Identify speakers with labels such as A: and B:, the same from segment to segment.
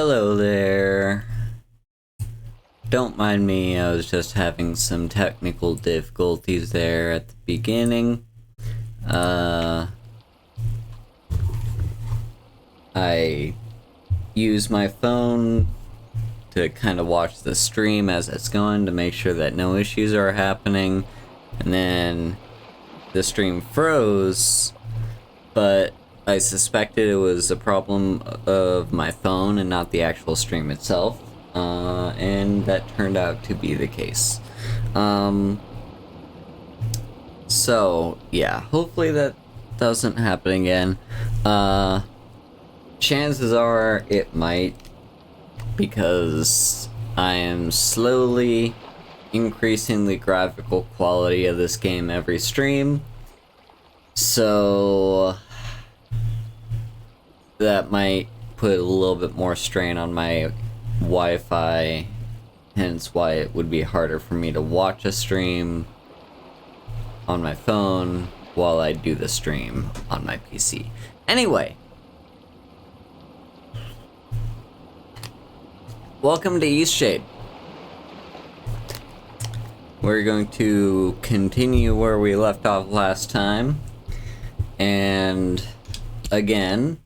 A: Hello there. Don't mind me, I was just having some technical difficulties there at the beginning. I use my phone to kind of watch the stream as it's going to make sure that no issues are happening. And then the stream froze, but I suspected it was a problem of my phone and not the actual stream itself, and that turned out to be the case. So yeah, hopefully that doesn't happen again. Chances are it might, because I am slowly increasing the graphical quality of this game every stream. So that might put a little bit more strain on my Wi-Fi, hence why it would be harder for me to watch a stream on my phone while I do the stream on my PC. Anyway, welcome to Eastshade. We're going to continue where we left off last time, and again,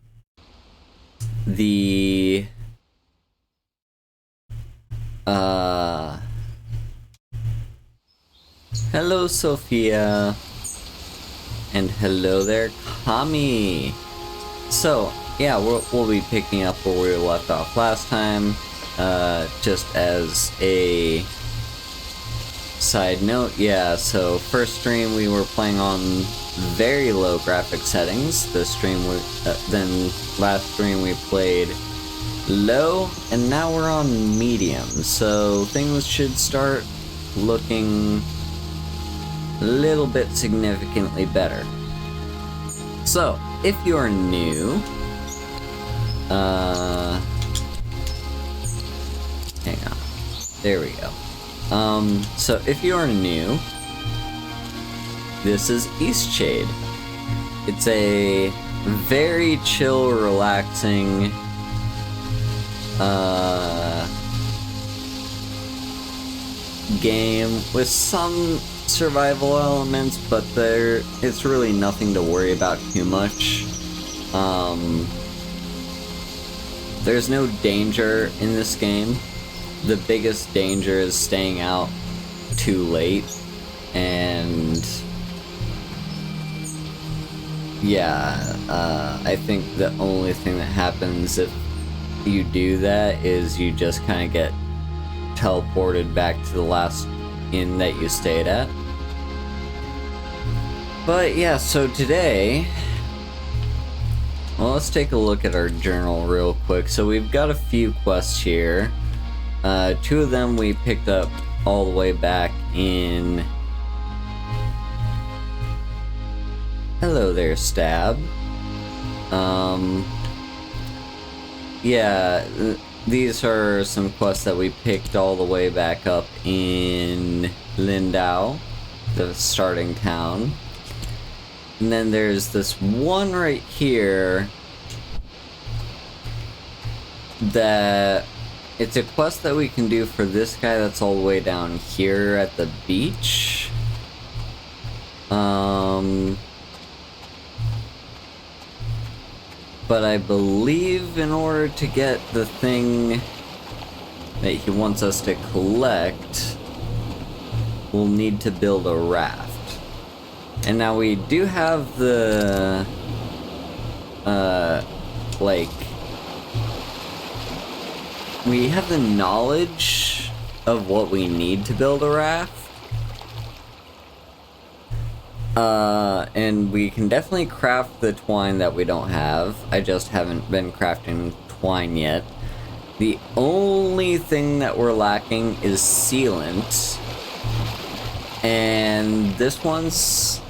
A: the hello Sophia, and hello there Kami. So yeah, we'll be picking up where we left off last time. Just as a side note, yeah, so first stream we were playing on very low graphic settings. This stream then last stream we played low, and now we're on medium, so things should start looking a little bit significantly better. So if you're new, hang on, there we go. So if you're new, this is Eastshade. It's a very chill, relaxing, game with some survival elements, but it's really nothing to worry about too much. There's no danger in this game. The biggest danger is staying out too late, and yeah, I think the only thing that happens if you do that is you just kind of get teleported back to the last inn that you stayed at. But yeah, so today, well, let's take a look at our journal real quick. So we've got a few quests here. Two of them we picked up all the way back in... Hello there, Stab. Yeah, these are some quests that we picked all the way back up in Lindau, the starting town. And then there's this one right here that it's a quest that we can do for this guy that's all the way down here at the beach. But I believe in order to get the thing that he wants us to collect, we'll need to build a raft. And now we do have the, we have the knowledge of what we need to build a raft. And we can definitely craft the twine that we don't have. I just haven't been crafting twine yet. The only thing that we're lacking is sealant. And this one's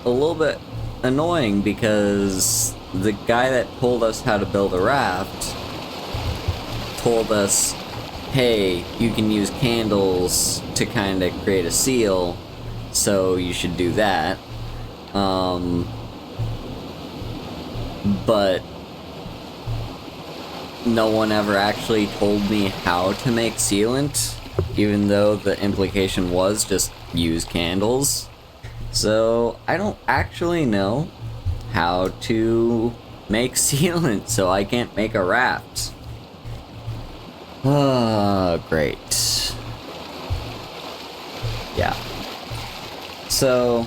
A: a little bit annoying because the guy that told us how to build a raft told us, hey, you can use candles to kind of create a seal, so you should do that. But no one ever actually told me how to make sealant, even though the implication was just use candles. So I don't actually know how to make sealant, so I can't make a raft. Great. Yeah. So,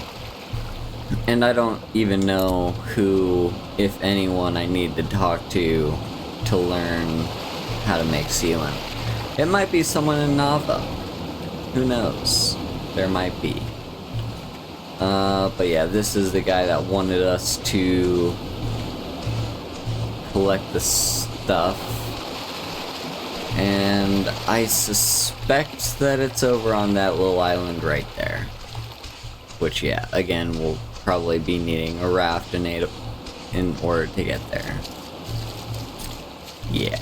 A: and I don't even know who, if anyone, I need to talk to learn how to make sealant. It might be someone in Nava. Who knows? There might be. But yeah, this is the guy that wanted us to collect the stuff. And I suspect that it's over on that little island right there. Which, yeah, again, we'll probably be needing a raft in order to get there. Yeah.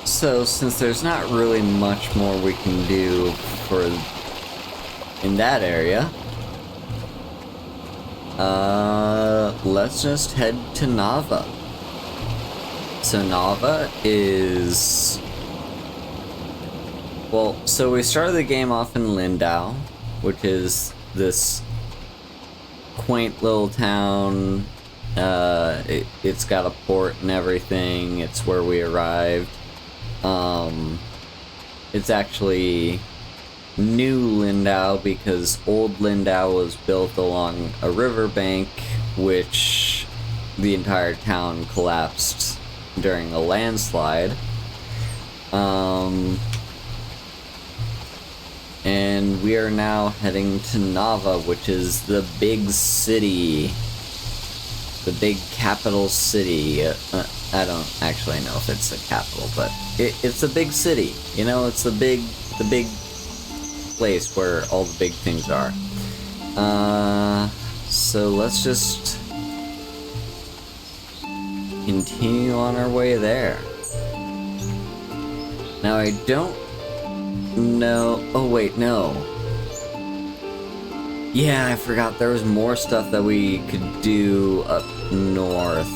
A: So, since there's not really much more we can do in that area, let's just head to Nava. So Nava is... Well, so we started the game off in Lindau, which is this quaint little town. It's got a port and everything. It's where we arrived. It's actually new Lindau because old Lindau was built along a riverbank, which the entire town collapsed during a landslide. And we are now heading to Nava, which is the big city. The big capital city. I don't actually know if it's the capital, but it's a big city. You know, it's the big place where all the big things are. So let's just continue on our way there. Now I don't know. Oh wait, no. Yeah, I forgot there was more stuff that we could do up north.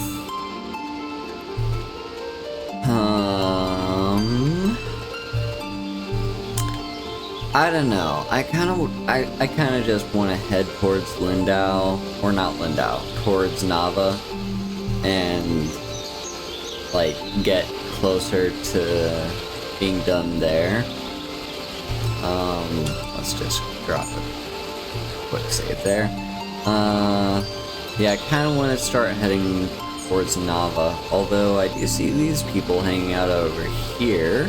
A: I don't know. I kind of just want to head towards Lindau, or not Lindau, towards Nava, and like get closer to being done there. Let's just drop a quick save there. Yeah, I kind of want to start heading towards Nava, although I do see these people hanging out over here.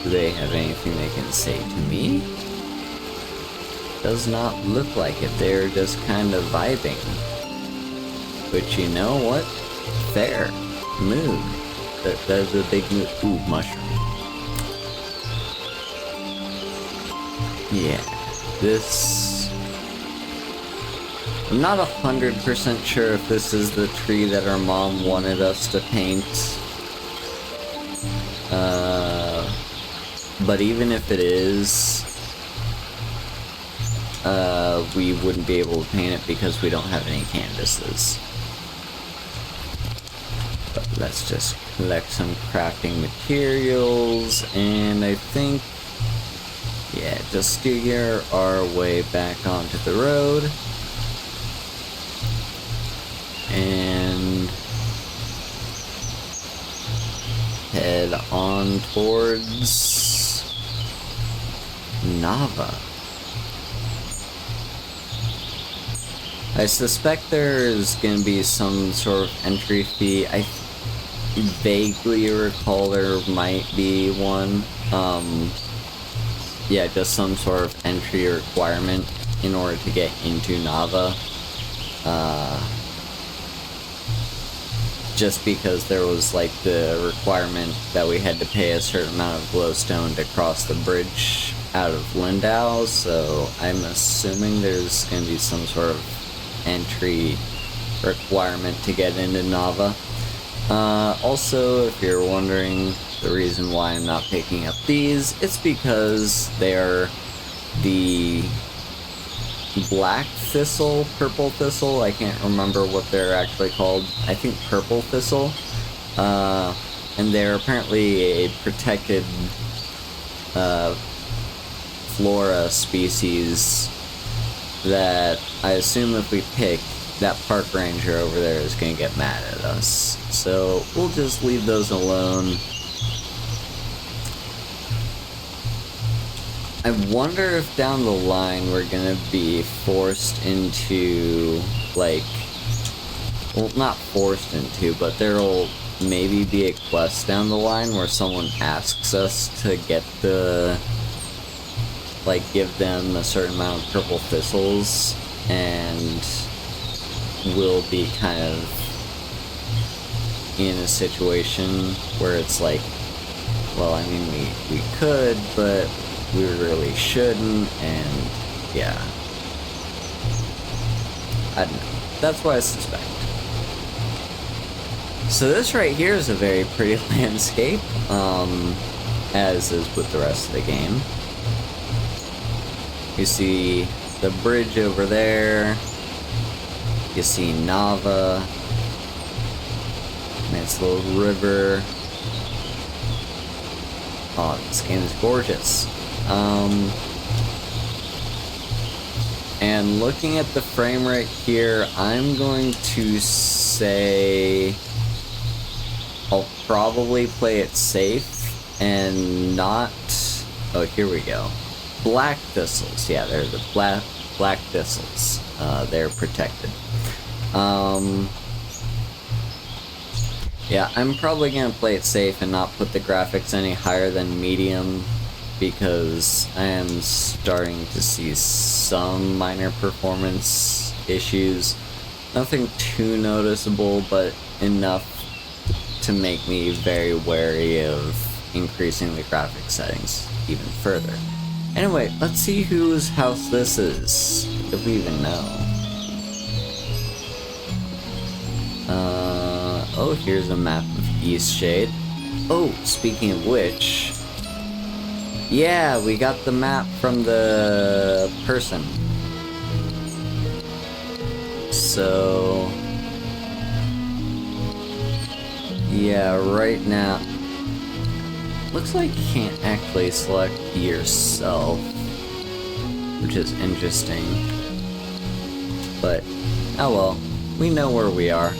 A: Do they have anything they can say to me? Does not look like it. They're just kind of vibing. But you know what? Fair. Mood. That's a big mood. Ooh, mushroom. Yeah. This... I'm not 100% sure if this is the tree that our mom wanted us to paint. But even if it is, we wouldn't be able to paint it because we don't have any canvases. But let's just collect some crafting materials, and I think, yeah, just steer our way back onto the road. And head on towards Nava. I suspect there's gonna be some sort of entry fee. I vaguely recall there might be one. Yeah, just some sort of entry requirement in order to get into Nava. Just because there was like the requirement that we had to pay a certain amount of glowstone to cross the bridge out of Lindau, so I'm assuming there's going to be some sort of entry requirement to get into Nava. Also, if you're wondering the reason why I'm not picking up these, it's because they're the black thistle, purple thistle, I can't remember what they're actually called. I think purple thistle. And they're apparently a protected flora species that I assume if we pick, that park ranger over there is going to get mad at us. So we'll just leave those alone. I wonder if down the line we're going to be forced into, like, well, not forced into, but there'll maybe be a quest down the line where someone asks us to get the, like, give them a certain amount of purple thistles, and we'll be kind of in a situation where it's like, well, I mean, we could, but we really shouldn't, and yeah. I don't know. That's what I suspect. So this right here is a very pretty landscape, as is with the rest of the game. You see the bridge over there. You see Nava. Nice little river. Oh, this game is gorgeous. And looking at the frame rate here, I'm going to say I'll probably play it safe and not... Oh, here we go. Black thistles. Yeah, they're the black thistles. They're protected. Yeah, I'm probably gonna play it safe and not put the graphics any higher than medium, because I am starting to see some minor performance issues. Nothing too noticeable, but enough to make me very wary of increasing the graphics settings even further. Anyway, let's see whose house this is, if we even know. Oh, here's a map of Eastshade. Oh, speaking of which, yeah, we got the map from the person. So, yeah, right now, looks like you can't actually select yourself, which is interesting. But, oh well, we know where we are.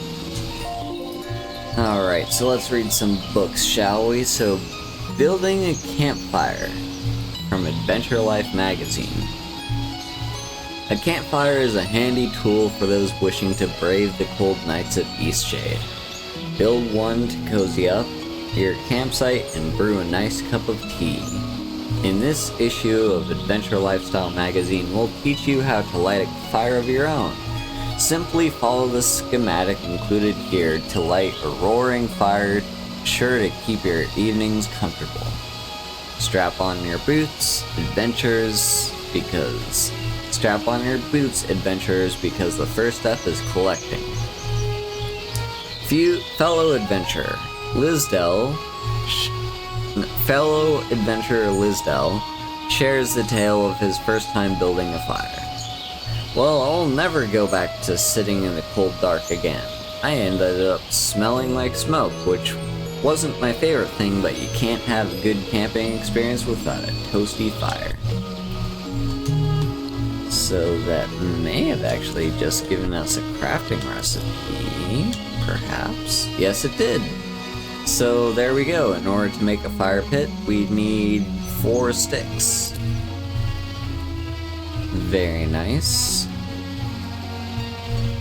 A: Alright, so let's read some books, shall we? So, Building a Campfire from Adventure Life magazine. A campfire is a handy tool for those wishing to brave the cold nights of Eastshade. Build one to cozy up your campsite and brew a nice cup of tea. In this issue of Adventure Lifestyle magazine, we'll teach you how to light a fire of your own. Simply follow the schematic included here to light a roaring fire, sure to keep your evenings comfortable. Strap on your boots, adventurers, because the first step is collecting. Fellow adventurer Lisdell shares the tale of his first time building a fire. Well, I'll never go back to sitting in the cold dark again. I ended up smelling like smoke, which wasn't my favorite thing, but you can't have a good camping experience without a toasty fire. So that may have actually just given us a crafting recipe, perhaps? Yes, it did. So there we go. In order to make a fire pit, we need 4 sticks. Very nice.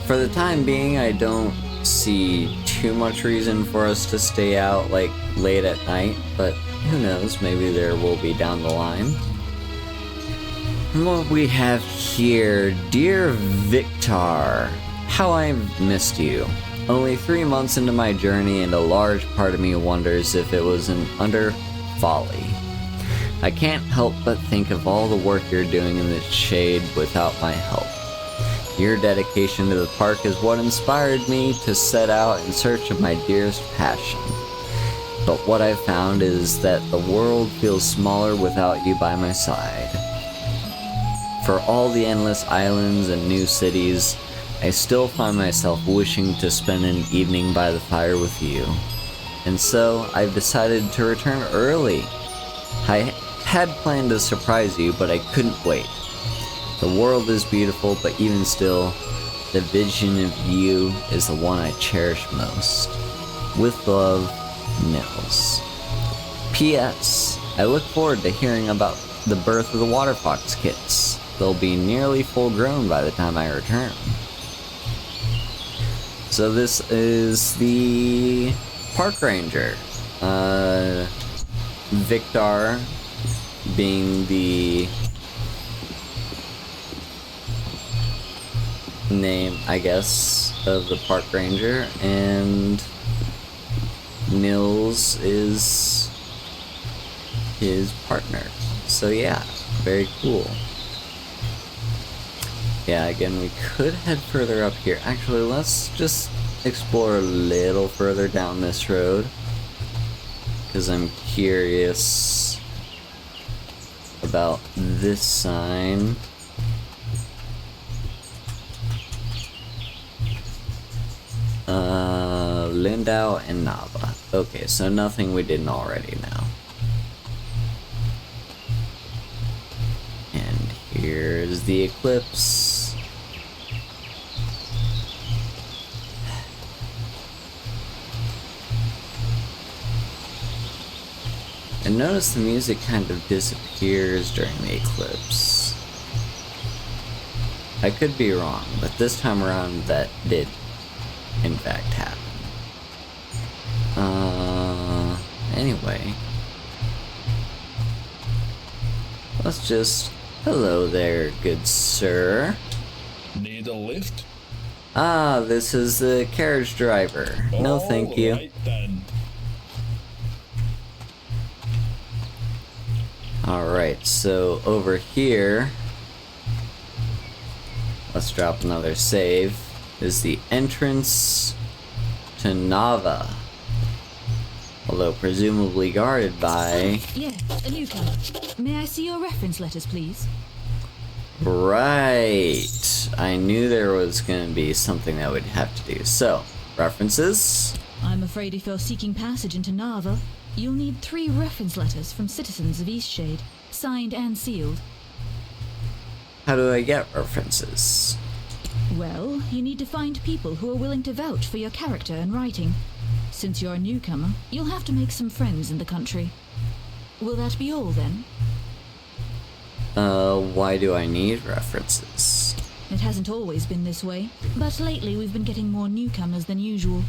A: For the time being, I don't see too much reason for us to stay out like late at night, but who knows, maybe there will be down the line. And what we have here, Dear Victor, how I've missed you. Only 3 months into my journey, and a large part of me wonders if it was an utter folly. I can't help but think of all the work you're doing in the shade without my help. Your dedication to the park is what inspired me to set out in search of my dearest passion. But what I've found is that the world feels smaller without you by my side. For all the endless islands and new cities, I still find myself wishing to spend an evening by the fire with you. And so, I've decided to return early. I had planned to surprise you, but I couldn't wait. The world is beautiful, but even still, the vision of you is the one I cherish most. With love, Nils. P.S. I look forward to hearing about the birth of the Water Fox kits. They'll be nearly full grown by the time I return. So this is the park ranger. Victor being the name, I guess, of the park ranger, and Nils is his partner. So yeah, very cool. Yeah, again, we could head further up here. Actually, let's just explore a little further down this road, because I'm curious about this sign. Lindau and Nava. Okay, so nothing we didn't already know. And here's the eclipse. And notice the music kind of disappears during the eclipse. I could be wrong, but this time around that did in fact happen. Anyway. Let's just... Hello there, good sir.
B: Need a lift?
A: Ah, this is the carriage driver. No, thank you.
B: Right then.
A: Alright, so over here... Let's drop another save. Is the entrance to Nava. Although presumably guarded by...
C: Yeah, a newcomer. May I see your reference letters, please?
A: Right. I knew there was going to be something that we'd have to do. So, references?
C: I'm afraid if you're seeking passage into Nava, you'll need 3 reference letters from citizens of Eastshade, signed and sealed.
A: How do I get references?
C: Well, you need to find people who are willing to vouch for your character and writing. Since you're a newcomer, you'll have to make some friends in the country. Will that be all, then?
A: Why do I need references?
C: It hasn't always been this way, but lately we've been getting more newcomers than usual.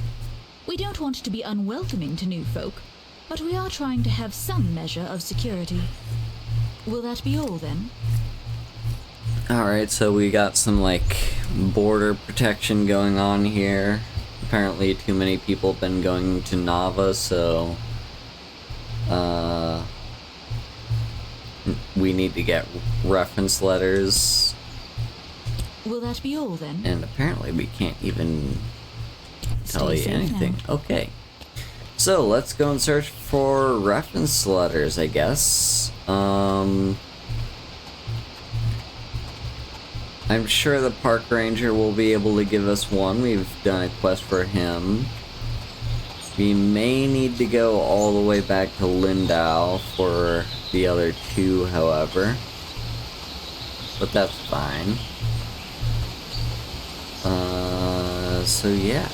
C: We don't want to be unwelcoming to new folk, but we are trying to have some measure of security. Will that be all, then?
A: Alright, so we got some, like, border protection going on here. Apparently too many people have been going to Nava, so... we need to get reference letters.
C: Will that be all, then?
A: And apparently we can't even tell you anything.
C: Now.
A: Okay. So, let's go and search for reference letters, I guess. I'm sure the park ranger will be able to give us one. We've done a quest for him. We may need to go all the way back to Lindau for the other 2, however. But that's fine. So yeah.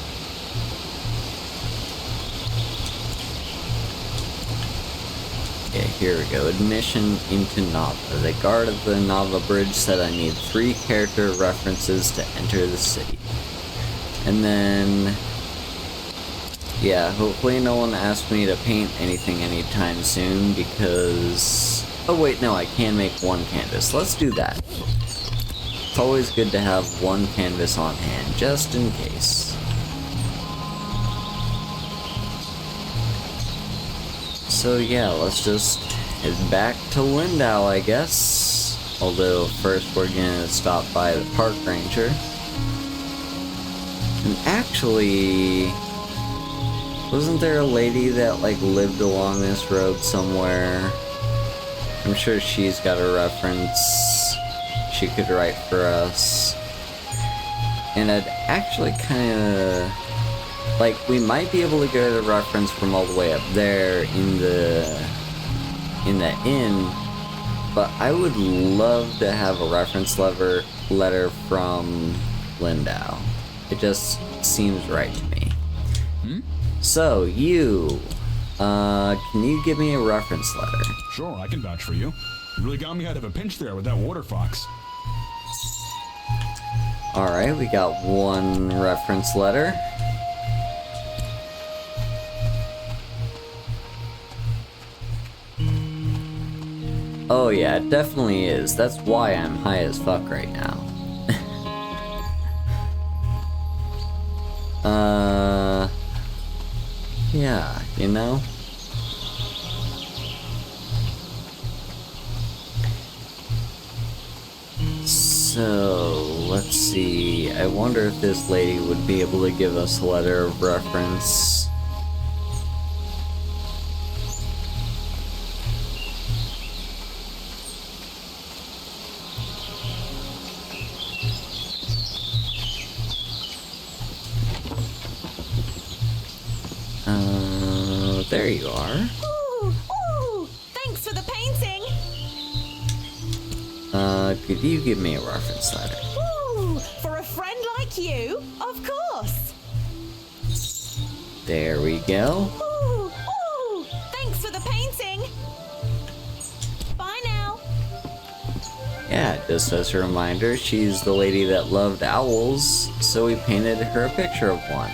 A: Yeah, here we go. Admission into Nava. The guard of the Nava bridge said I need 3 character references to enter the city. And then... yeah, hopefully no one asked me to paint anything anytime soon, because... oh wait, no, I can make 1 canvas. Let's do that. It's always good to have 1 canvas on hand, just in case. So yeah, let's just head back to Lindau, I guess. Although first we're gonna stop by the park ranger. And actually, wasn't there a lady that like lived along this road somewhere? I'm sure she's got a reference. she could write for us. And I'd actually kind of... Like, we might be able to get a reference from all the way up there in the inn, but I would love to have a reference letter from Lindau. It just seems right to me. So, you... can you give me a reference letter?
B: Sure, I can vouch for you. You really got me out of a pinch there with that water fox.
A: Alright, we got one reference letter. Oh yeah, it definitely is. That's why I'm high as fuck right now. Yeah, you know? So, let's see. I wonder if this lady would be able to give us a letter of reference. There you are.
D: Ooh, thanks for the painting.
A: Could you give me a reference letter?
D: Ooh, for a friend like you, of course.
A: There we go.
D: Ooh, thanks for the painting. Bye now.
A: Yeah, just as a reminder, she's the lady that loved owls, so we painted her a picture of one.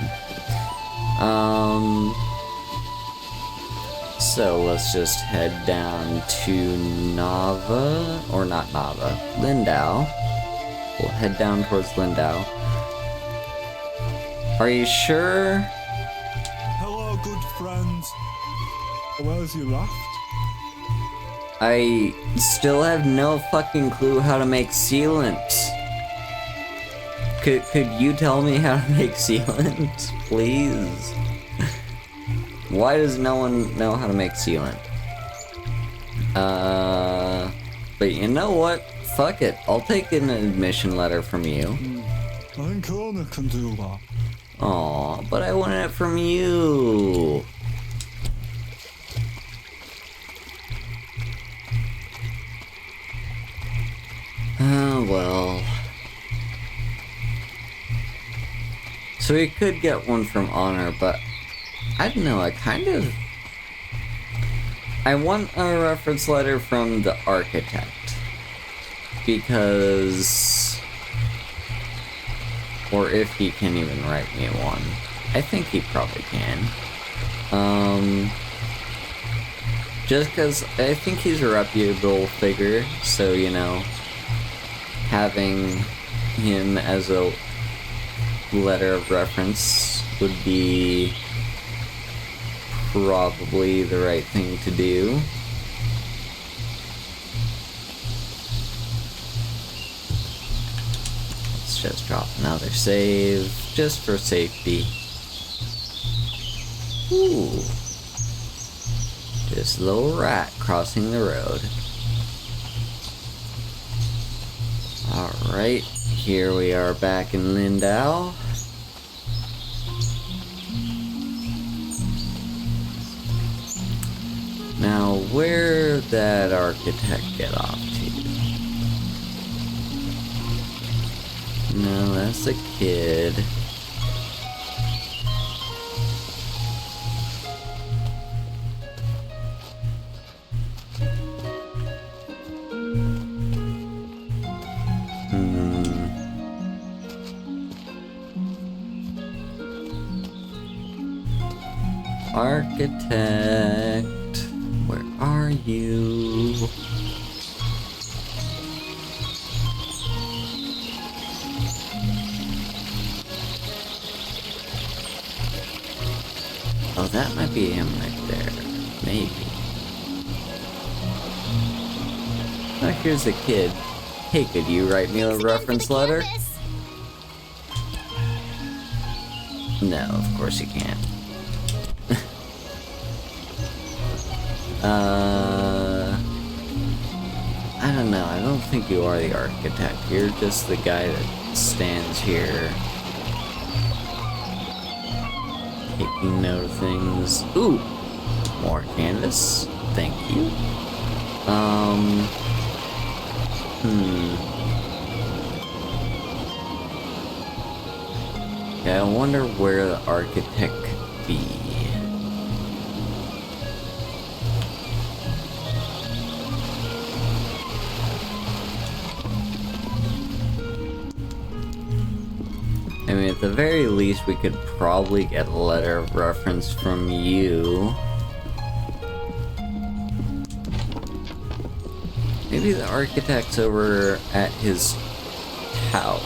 A: So let's just head down to Nava, or not Nava, Lindau. We'll head down towards Lindau. Are you sure?
E: Hello, good friends. Where's you left?
A: I still have no fucking clue how to make sealant. Could you tell me how to make sealant, please? Why does no one know how to make sealant? But you know what? Fuck it. I'll take an admission letter from you.
E: I think Kona can do that.
A: Aw, but I wanted it from you. Oh, well. So we could get one from Honor, but I don't know, I want a reference letter from the architect. Because... Or if he can even write me one. I think he probably can. Just because I think he's a reputable figure, so, you know, having him as a letter of reference would be probably the right thing to do. Let's just drop another save, just for safety. Ooh. Just a little rat crossing the road. Alright, here we are back in Lindau. Now, where'd that architect get off to? No, that's a kid. Architect, where are you? Oh, that might be him right there. Maybe. Oh, here's a kid. Hey, could you write me a reference letter? No, of course you can't. I I don't know, I don't think you are the architect. You're just the guy that stands here taking note of things. Ooh! More canvas. Thank you. Yeah, I wonder where the architect could be. I mean, at the very least, we could probably get a letter of reference from you. Maybe the architect's over at his tower.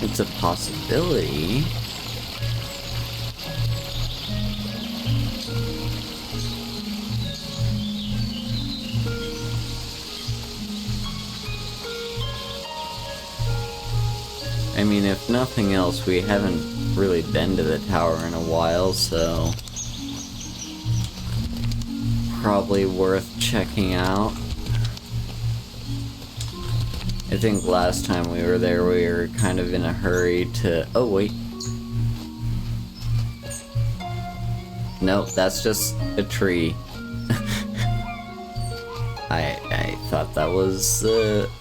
A: It's a possibility. I mean, if nothing else, we haven't really been to the tower in a while, so probably worth checking out. I think last time we were there, we were kind of in a hurry to... Oh, wait. Nope, that's just a tree. I thought that was,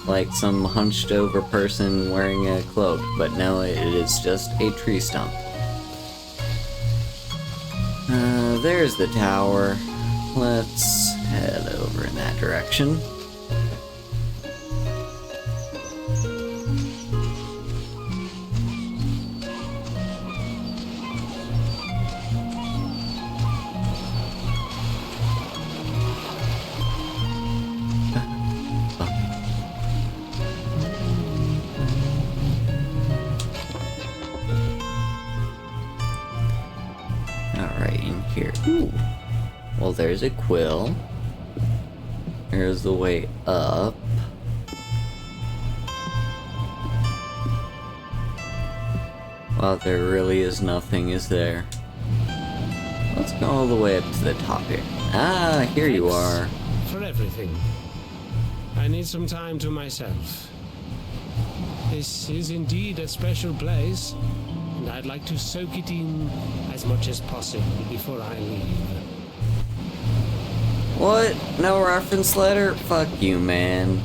A: like some hunched over person wearing a cloak, but no, it is just a tree stump. There's the tower. Let's head over in that direction. Alright, in here. Ooh. Well, there's a quill. Here's the way up. Well, there really is nothing, is there? Let's go all the way up to the top here. Ah, here you are.
F: For everything. I need some time to myself. This is indeed a special place, and I'd like to soak it in as much as possible before I leave.
A: What? No reference letter? Fuck you, man.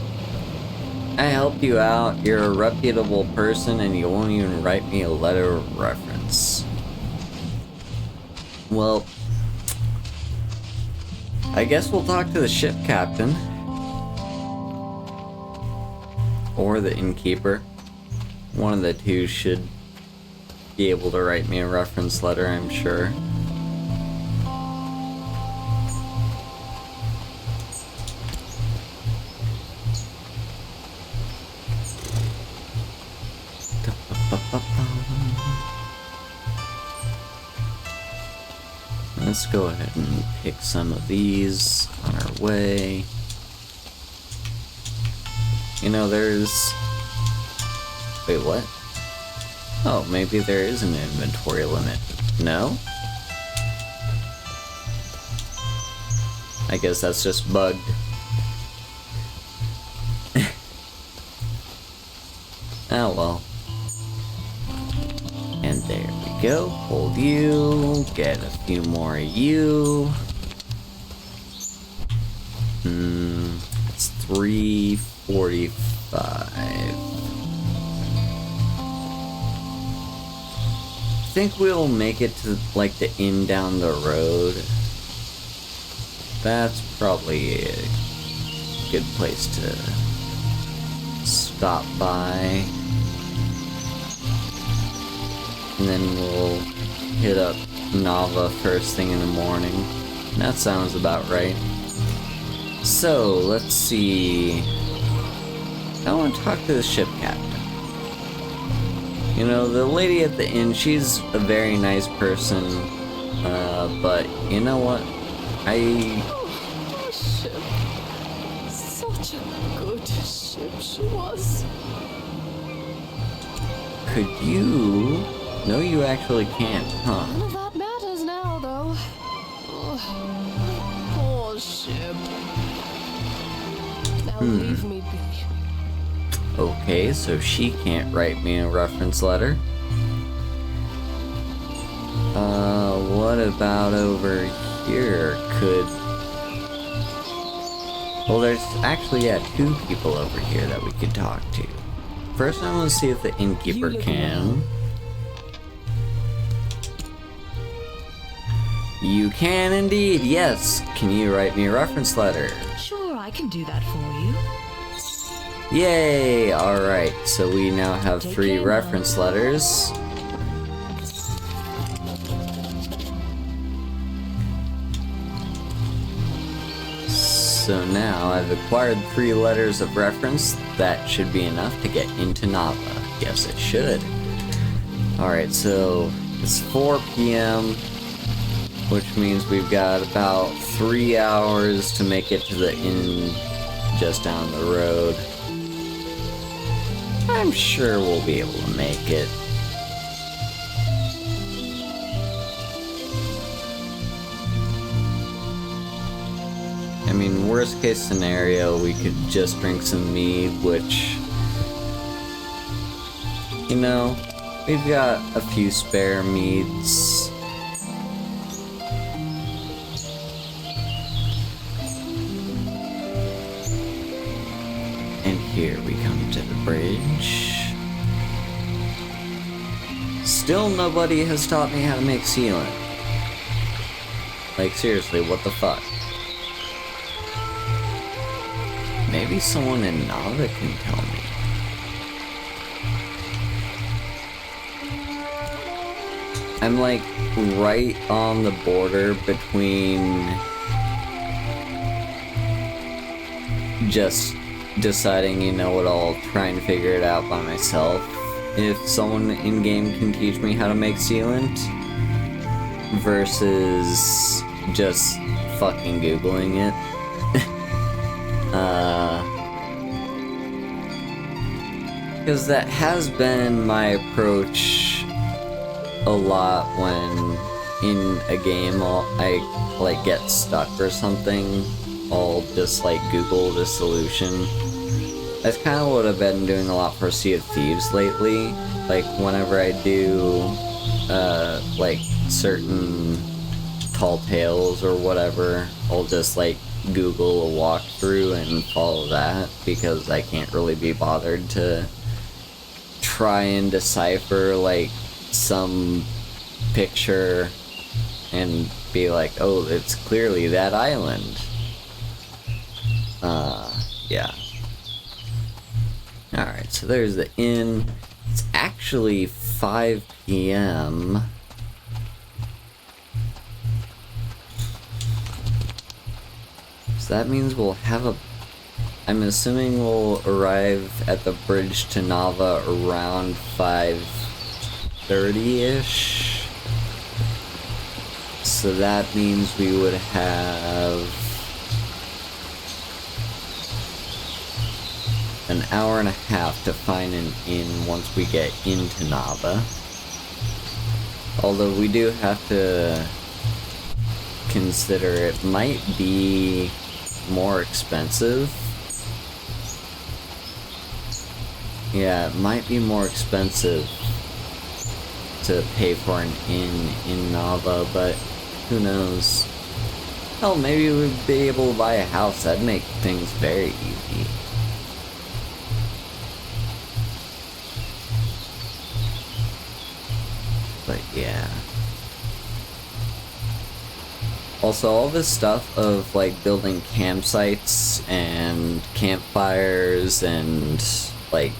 A: I helped you out, you're a reputable person, and you won't even write me a letter of reference. Well, I guess we'll talk to the ship captain. Or the innkeeper. One of the two should be able to write me a reference letter, I'm sure. Let's go ahead and pick some of these on our way. You know, there's... Wait, what? Oh, maybe there is an inventory limit. No? I guess that's just bugged. Oh well. And there we go. Hold you. Get a few more of you. It's 3:45. I think we'll make it to like the inn down the road. That's probably a good place to stop by. And then we'll hit up Nava first thing in the morning. That sounds about right. So, let's see. I want to talk to the ship captain. You know, the lady at the inn, she's a very nice person. But you know what?
D: Oh, ship. Such a good ship she was.
A: Could you... No, you actually can't, huh?
D: None of that matters now, though. Oh, poor ship. Now leave me be.
A: Okay, so she can't write me a reference letter. What about over here? Well, there's actually, yeah, 2 people over here that we could talk to. First, I want to see if the innkeeper can. You can indeed, yes. Can you write me a reference letter?
C: Sure, I can do that for you.
A: Yay! Alright, so we now have
C: Take
A: 3
C: care,
A: reference letters. So now I've acquired 3 letters of reference. That should be enough to get into Nava. Yes, it should. Alright, so it's 4 p.m., which means we've got about 3 hours to make it to the inn just down the road. I'm sure we'll be able to make it. I mean, worst case scenario, we could just drink some mead, which, you know, we've got a few spare meads. And here we come to the bridge. Still nobody has taught me how to make sealant. Like, seriously, what the fuck? Maybe someone in Nava can tell me. I'm like right on the border between just deciding, you know what, I'll try and figure it out by myself. If someone in-game can teach me how to make sealant, versus just fucking Googling it. Because that has been my approach a lot when in a game I like get stuck or something. I'll just like Google the solution. That's kind of what I've been doing a lot for Sea of Thieves lately. Like whenever I do like certain tall tales or whatever, I'll just like Google a walkthrough and follow that, because I can't really be bothered to try and decipher like some picture and be like, oh, it's clearly that island. Yeah. Alright, so there's the inn. It's actually 5 p.m. So that means we'll have a... I'm assuming we'll arrive at the bridge to Nava around 5:30-ish. So that means we would have an hour and a half to find an inn once we get into Nava. Although we do have to consider it might be more expensive. Yeah, it might be more expensive to pay for an inn in Nava, but who knows? Hell, maybe we'd be able to buy a house. That'd make things very easy. But yeah. Also, all this stuff of like building campsites and campfires and like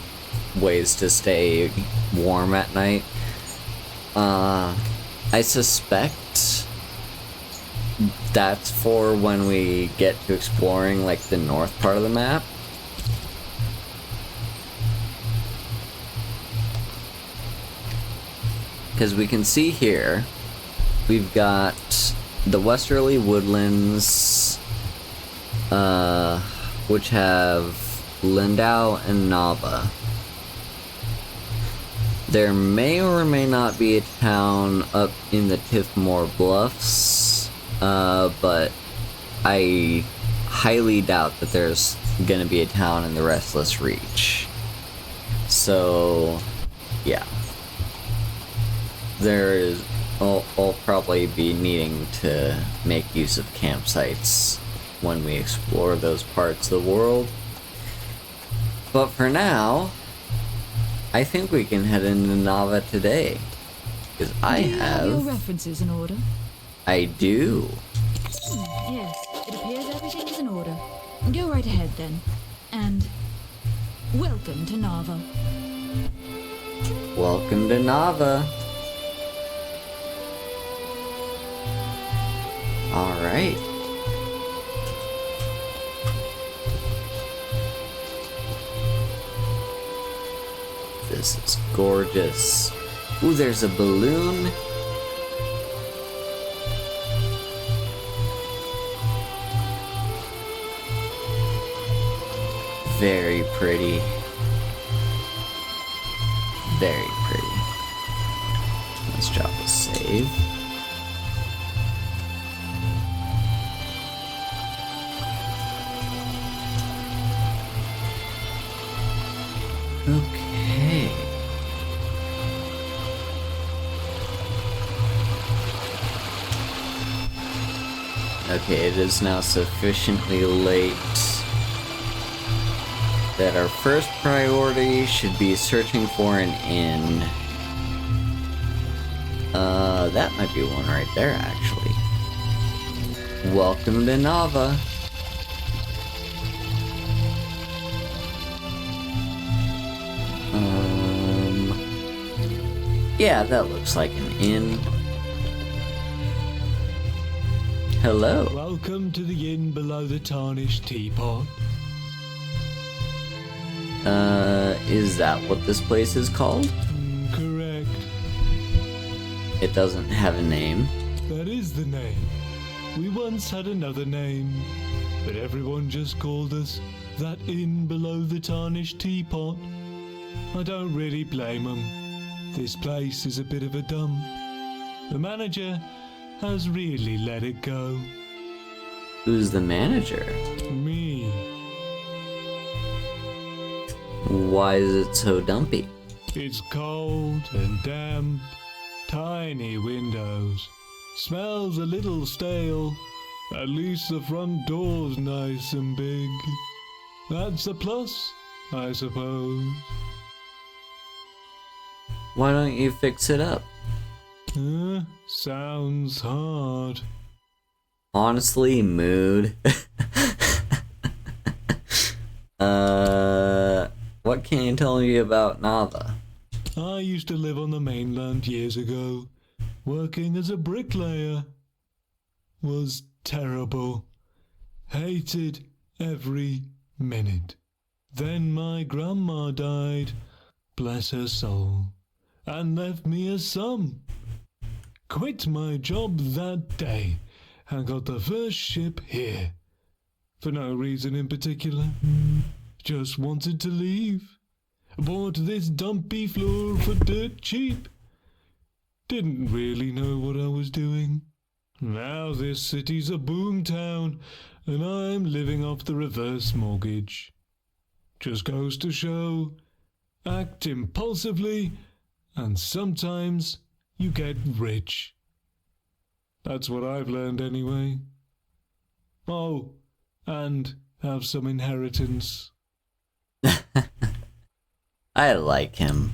A: ways to stay warm at night, I suspect that's for when we get to exploring like the north part of the map. Because we can see here, we've got the Westerly Woodlands, which have Lindau and Nava. There may or may not be a town up in the Tiffmore Bluffs, but I highly doubt that there's gonna be a town in the Restless Reach. So, yeah. I'll probably be needing to make use of campsites when we explore those parts of the world. But for now, I think we can head into Nava today. Because I
C: Do you have your
A: have...
C: references in order?
A: I do.
C: Yes, it appears everything is in order. Go right ahead then. And welcome to Nava.
A: Welcome to Nava. Alright. This is gorgeous. Ooh, there's a balloon. Very pretty. Very pretty. Let's drop a save. Okay. Okay, it is now sufficiently late that our first priority should be searching for an inn. That might be one right there, actually. Welcome to Nava. Yeah, that looks like an inn. Hello.
E: Welcome to the inn below the tarnished teapot.
A: Is that what this place is called?
E: Correct.
A: It doesn't have a name.
E: That is the name. We once had another name, but everyone just called us that inn below the tarnished teapot. I don't really blame them. This place is a bit of a dump. The manager has really let it go.
A: Who's the manager?
E: Me.
A: Why is it so dumpy?
E: It's cold and damp, tiny windows, smells a little stale. At least the front door's nice and big. That's a plus, I suppose.
A: Why don't you fix it up?
E: Sounds hard.
A: Honestly, mood. What can you tell me about Nava?
E: I used to live on the mainland years ago, working as a bricklayer. Was terrible. Hated every minute. Then my grandma died, bless her soul, and left me a son. Quit my job that day and got the first ship here. For no reason in particular. Just wanted to leave. Bought this dumpy floor for dirt cheap. Didn't really know what I was doing. Now this city's a boom town and I'm living off the reverse mortgage. Just goes to show, act impulsively and sometimes you get rich. That's what I've learned anyway. Oh, and have some inheritance.
A: I like him.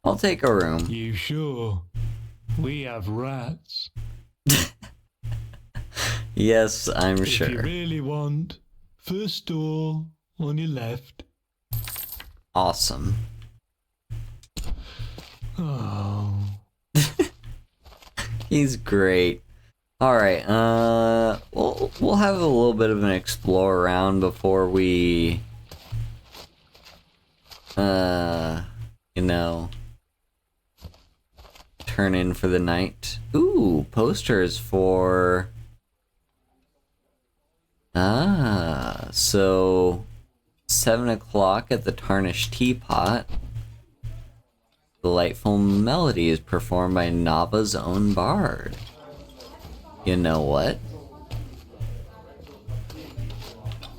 A: I'll take a room.
E: You sure? We have rats.
A: Yes, I'm
E: If
A: sure.
E: you really want, first door on your left.
A: Awesome.
E: Oh.
A: He's great. Alright, we'll have a little bit of an explore around before we, you know, turn in for the night. Ooh, posters for... so 7 o'clock at the Tarnished Teapot. Delightful melody is performed by Nava's own bard. You know what?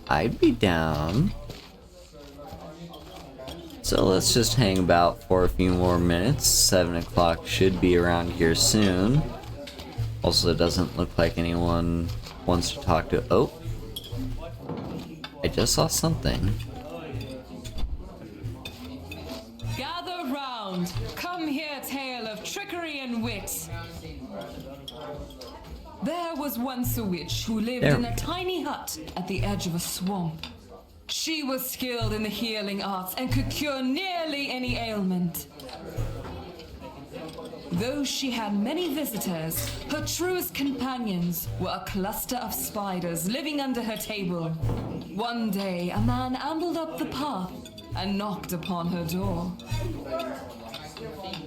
A: I'd be down. So let's just hang about for a few more minutes. 7 o'clock should be around here soon. Also, it doesn't look like anyone wants to talk to... Oh! I just saw something.
G: Gather round. Come hear tale of trickery and wit. There was once a witch who lived in a tiny hut at the edge of a swamp. She was skilled in the healing arts and could cure nearly any ailment. Though she had many visitors, her truest companions were a cluster of spiders living under her table. One day, a man ambled up the path and knocked upon her door.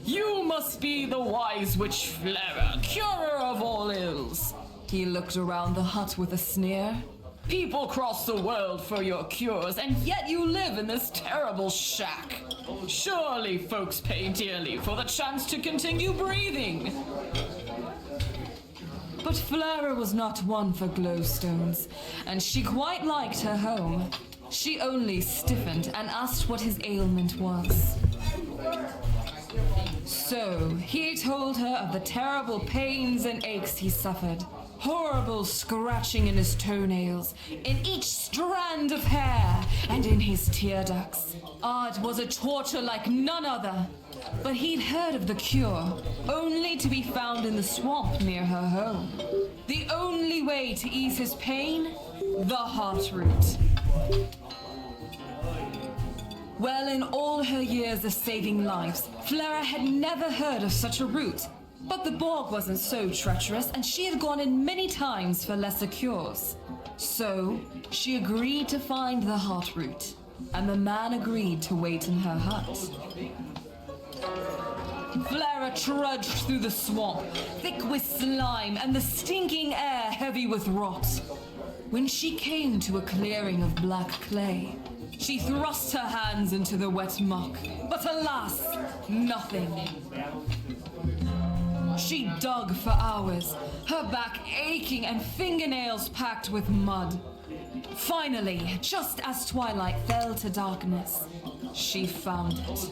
G: "You must be the wise witch Flera, curer of all ills." He looked around the hut with a sneer. "People cross the world for your cures, and yet you live in this terrible shack. Surely folks pay dearly for the chance to continue breathing." But Flera was not one for glowstones, and she quite liked her home. She only stiffened and asked what his ailment was. So, he told her of the terrible pains and aches he suffered. Horrible scratching in his toenails, in each strand of hair, and in his tear ducts. It was a torture like none other. But he'd heard of the cure, only to be found in the swamp near her home. The only way to ease his pain? The heart root. Well, in all her years of saving lives, Flera had never heard of such a root. But the bog wasn't so treacherous, and she had gone in many times for lesser cures. So, she agreed to find the heart root, and the man agreed to wait in her hut. Flera trudged through the swamp, thick with slime and the stinking air heavy with rot. When she came to a clearing of black clay, she thrust her hands into the wet muck, but alas, nothing. She dug for hours, her back aching and fingernails packed with mud. Finally, just as twilight fell to darkness, she found it.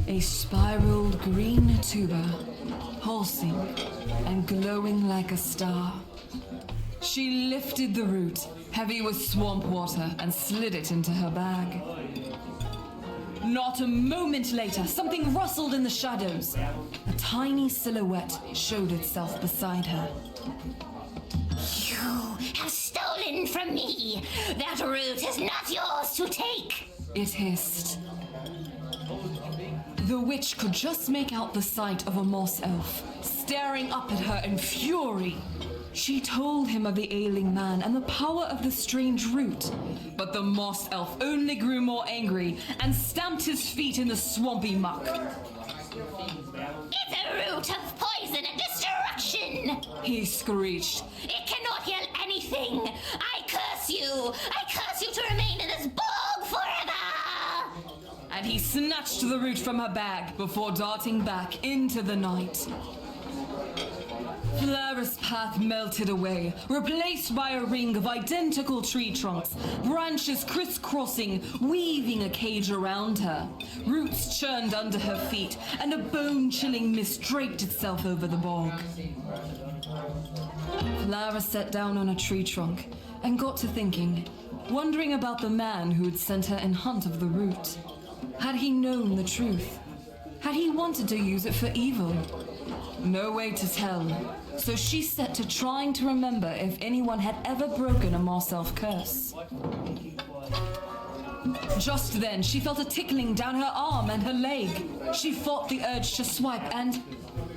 G: A spiraled green tuber, pulsing and glowing like a star. She lifted the root, heavy with swamp water, and slid it into her bag. Not a moment later, something rustled in the shadows. A tiny silhouette showed itself beside her.
H: "You have stolen from me! That root is not yours to take!"
G: It hissed. The witch could just make out the sight of a moss elf, staring up at her in fury. She told him of the ailing man and the power of the strange root, but the moss elf only grew more angry and stamped his feet in the swampy muck.
H: "It's a root of poison and destruction!"
G: he screeched.
H: "It cannot heal anything! I curse you! I curse you to remain in this bog forever!"
G: And he snatched the root from her bag before darting back into the night. Flera's path melted away, replaced by a ring of identical tree trunks, branches crisscrossing, weaving a cage around her. Roots churned under her feet, and a bone-chilling mist draped itself over the bog. Flera sat down on a tree trunk and got to thinking, wondering about the man who had sent her in hunt of the root. Had he known the truth? Had he wanted to use it for evil? No way to tell, so she set to trying to remember if anyone had ever broken a moss elf curse. Just then, she felt a tickling down her arm and her leg. She fought the urge to swipe, and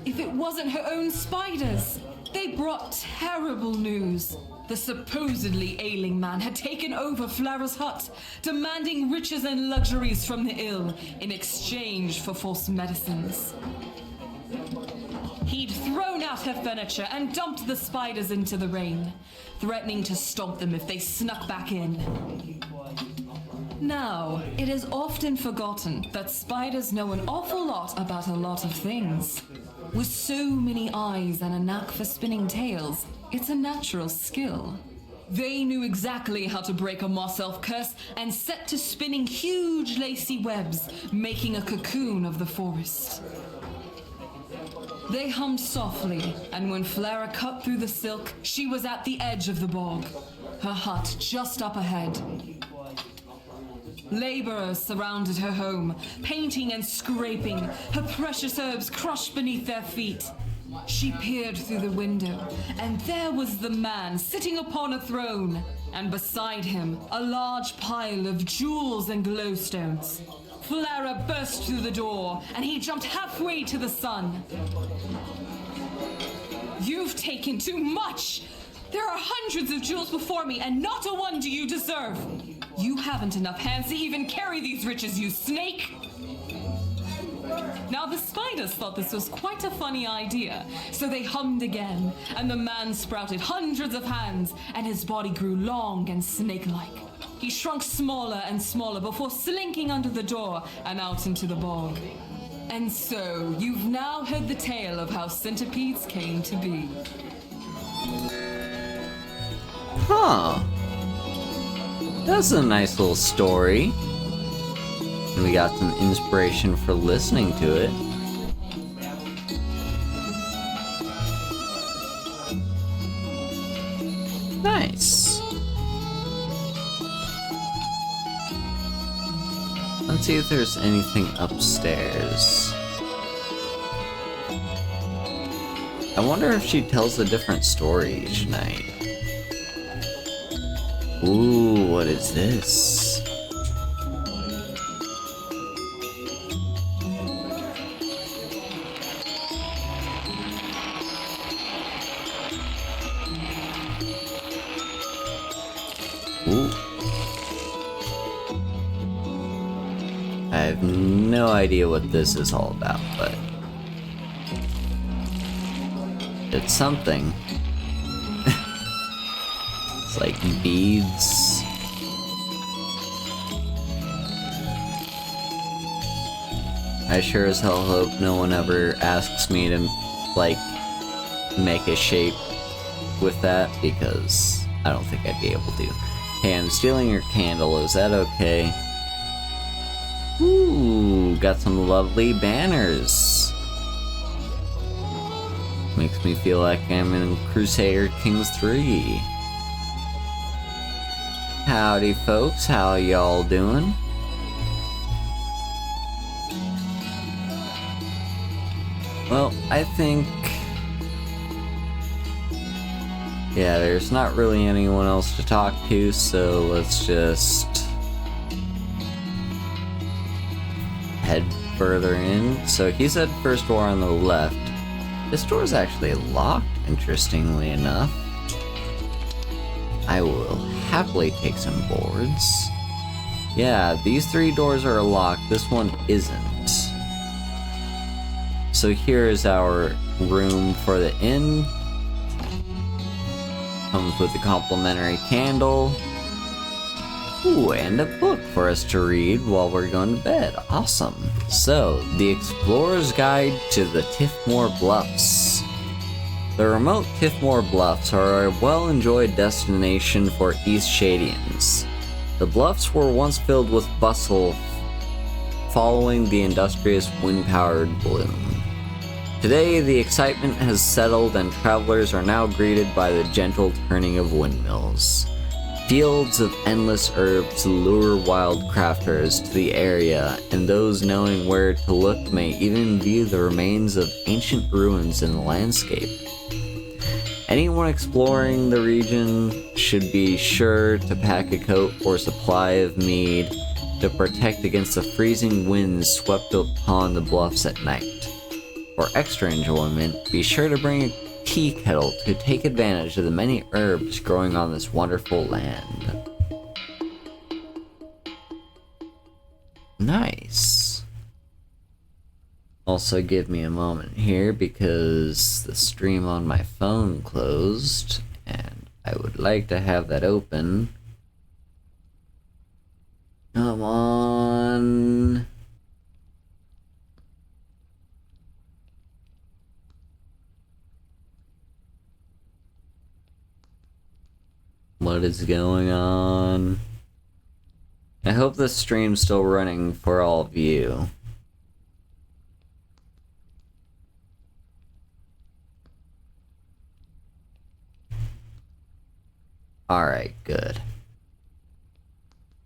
G: if it wasn't her own spiders, they brought terrible news. The supposedly ailing man had taken over Flera's hut, demanding riches and luxuries from the ill in exchange for false medicines. He'd thrown out her furniture and dumped the spiders into the rain, threatening to stomp them if they snuck back in. Now, it is often forgotten that spiders know an awful lot about a lot of things. With so many eyes and a knack for spinning tales, it's a natural skill. They knew exactly how to break a moss elf curse and set to spinning huge lacy webs, making a cocoon of the forest. They hummed softly, and when Flara cut through the silk, she was at the edge of the bog, her hut just up ahead. Laborers surrounded her home, painting and scraping, her precious herbs crushed beneath their feet. She peered through the window, and there was the man sitting upon a throne, and beside him, a large pile of jewels and glowstones. Flara burst through the door, and he jumped halfway to the sun. You've taken too much! There are hundreds of jewels before me, and not a one do you deserve! You haven't enough hands to even carry these riches, you snake! Now the spiders thought this was quite a funny idea, so they hummed again, and the man sprouted hundreds of hands, and his body grew long and snake-like. He shrunk smaller and smaller before slinking under the door and out into the bog. And so, you've now heard the tale of how centipedes came to be.
A: Huh. That's a nice little story. And we got some inspiration for listening to it. Nice. Let's see if there's anything upstairs. I wonder if she tells a different story each night. Ooh, what is this? Ooh. I have no idea what this is all about, but it's something. It's like beads. I sure as hell hope no one ever asks me to, like, make a shape with that, because I don't think I'd be able to. Hey, I'm stealing your candle, is that okay? Ooh, got some lovely banners. Makes me feel like I'm in Crusader Kings 3. Howdy folks, how y'all doing? Well, I think... yeah, there's not really anyone else to talk to, so let's just head further in. So he said first door on the left. This door is actually locked, interestingly enough. I will happily take some boards. Yeah, these three doors are locked, this one isn't. So here is our room for the inn. Comes with a complimentary candle. Ooh, and a book for us to read while we're going to bed. Awesome. So, The Explorer's Guide to the Tiffmore Bluffs. The remote Tiffmore Bluffs are a well-enjoyed destination for Eastshadians. The bluffs were once filled with bustle following the industrious wind-powered bloom. Today, the excitement has settled and travelers are now greeted by the gentle turning of windmills. Fields of endless herbs lure wild crafters to the area, and those knowing where to look may even view the remains of ancient ruins in the landscape. Anyone exploring the region should be sure to pack a coat or supply of mead to protect against the freezing winds swept upon the bluffs at night. For extra enjoyment, be sure to bring a tea kettle to take advantage of the many herbs growing on this wonderful land. Nice. Also, give me a moment here because the stream on my phone closed and I would like to have that open. Come on. What is going on? I hope the stream's still running for all of you. Alright, good.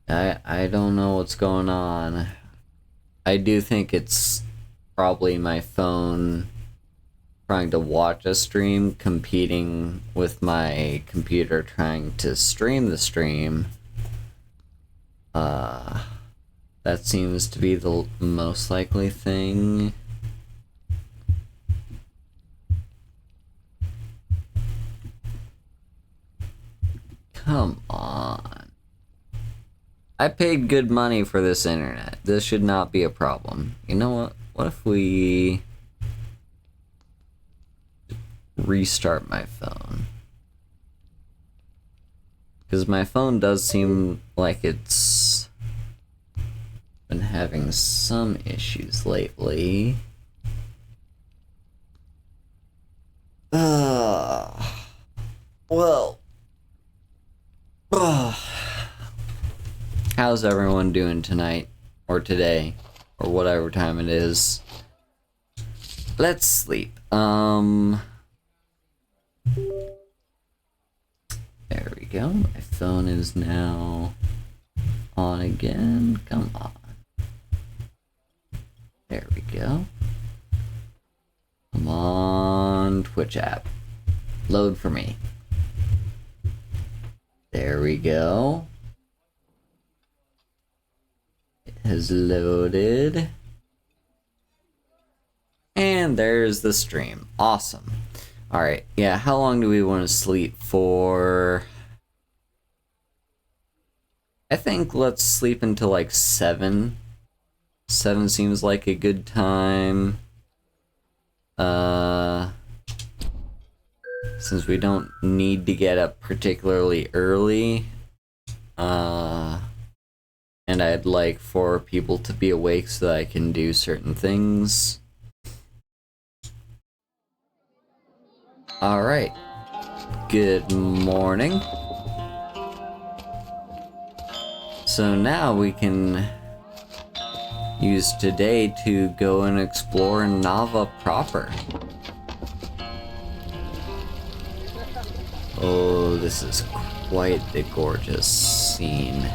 A: I don't know what's going on. I do think it's probably my phone trying to watch a stream competing with my computer trying to stream the stream. That seems to be the most likely thing. Come on. I paid good money for this internet. This should not be a problem. You know what? What if we restart my phone? Because my phone does seem like it's been having some issues lately. Well. How's everyone doing tonight? Or today? Or whatever time it is? Let's sleep. There we go. My phone is now on again. Come on. There we go. Come on, Twitch app. Load for me. There we go. It has loaded. And there's the stream. Awesome. Alright, yeah, how long do we want to sleep for? I think let's sleep until like 7. 7 seems like a good time. Since we don't need to get up particularly early. And I'd like for people to be awake so that I can do certain things. Alright. Good morning. So now we can use today to go and explore Nava proper. Oh, this is quite the gorgeous scene.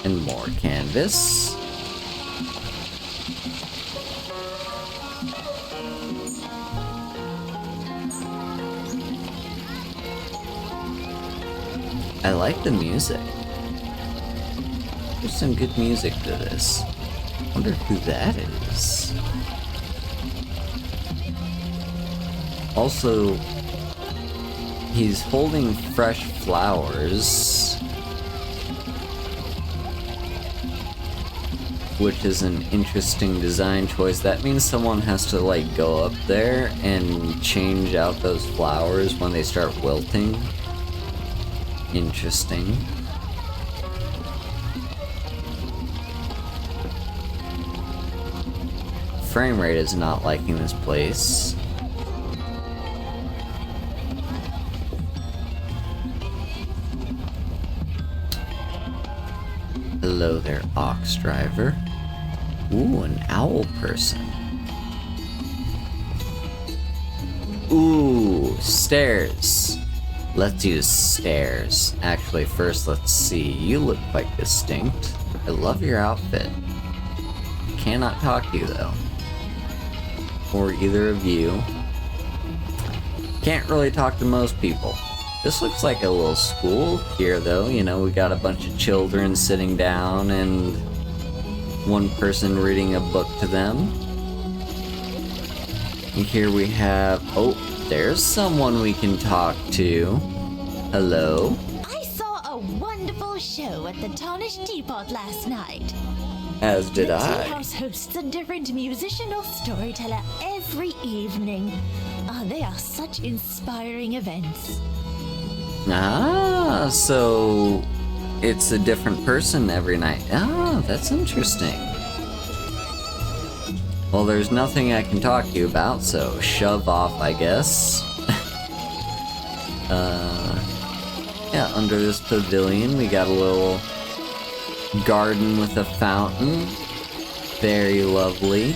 A: And more canvas. I like the music. There's some good music to this. Wonder who that is. Also, he's holding fresh flowers, which is an interesting design choice. That means someone has to like go up there and change out those flowers when they start wilting. Interesting. Frame rate is not liking this place. Hello there, ox driver. Ooh, an owl person. Ooh, stairs. Let's use stairs. Actually, first let's see. You look quite distinct. I love your outfit. Cannot talk to you though. Or either of you. Can't really talk to most people. This looks like a little school here though. You know, we got a bunch of children sitting down and one person reading a book to them. And here we have... oh, there's someone we can talk to. Hello?
H: I saw a wonderful show at the Tarnished Teapot last night.
A: As did
H: The
A: I.
H: tea house hosts a different musician or storyteller every evening. They are such inspiring events.
A: Ah, so it's a different person every night. Ah, that's interesting. Well, there's nothing I can talk to you about, so shove off, I guess. Yeah, under this pavilion, we got a little garden with a fountain. Very lovely.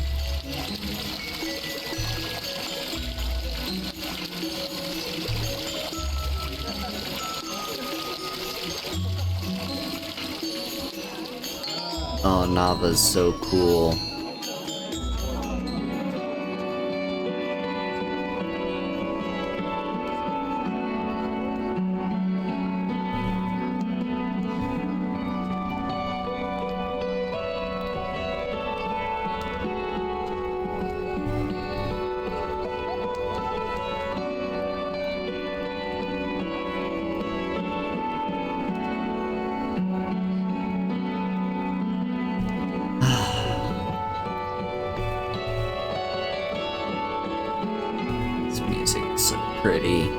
A: Oh, Nava's so cool. This music is so pretty.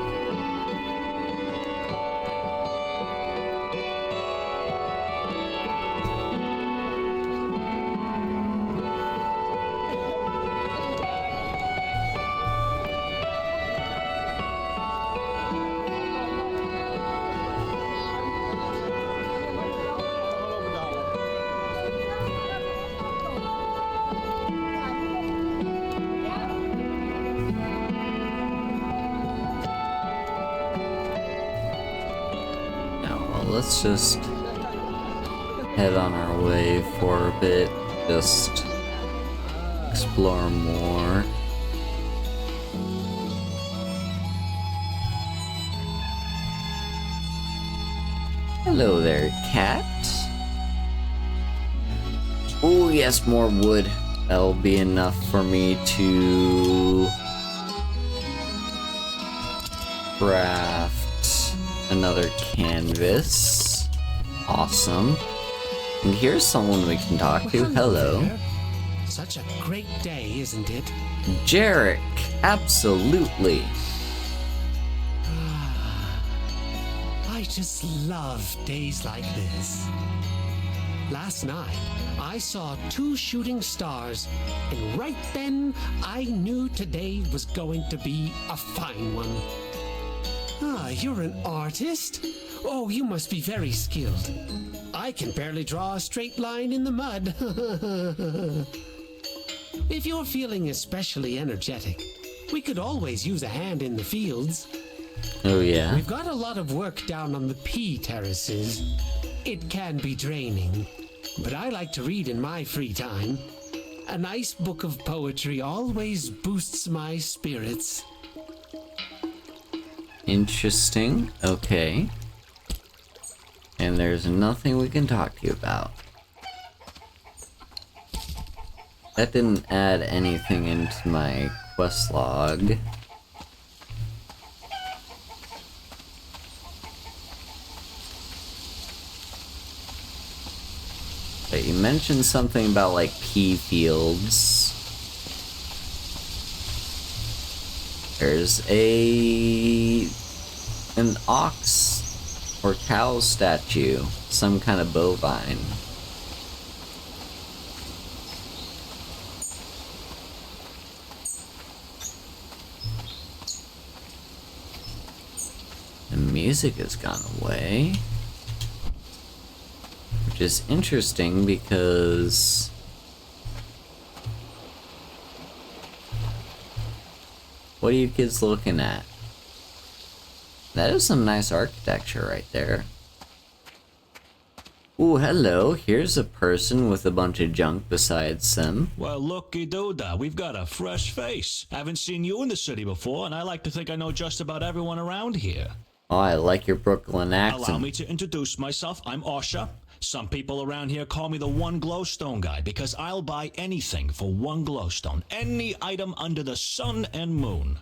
A: Let's just head on our way for a bit, just explore more. Hello there, cat. Oh yes, more wood. That'll be enough for me to craft another canvas. Awesome. And here's someone we can talk to. Hello.
F: Such a great day, isn't it?
A: Jarek, absolutely.
F: I just love days like this. Last night, I saw 2 shooting stars, and right then, I knew today was going to be a fine one. Ah, you're an artist? Oh, you must be very skilled. I can barely draw a straight line in the mud. If you're feeling especially energetic, we could always use a hand in the fields.
A: Oh yeah?
F: We've got a lot of work down on the pea terraces. It can be draining, but I like to read in my free time. A nice book of poetry always boosts my spirits.
A: Interesting. Okay. And there's nothing we can talk to you about. That didn't add anything into my quest log. But you mentioned something about like pea fields. There's an ox or cow statue, some kind of bovine. The music has gone away, which is interesting because what are you kids looking at? That is some nice architecture right there. Ooh, hello. Here's a person with a bunch of junk besides them.
I: Well, looky doodah, we've got a fresh face. Haven't seen you in the city before, and I like to think I know just about everyone around here.
A: Oh, I like your Brooklyn accent.
I: Allow me to introduce myself. I'm Osha. Some people around here call me the one glowstone guy because I'll buy anything for one glowstone. Any item under the sun and moon.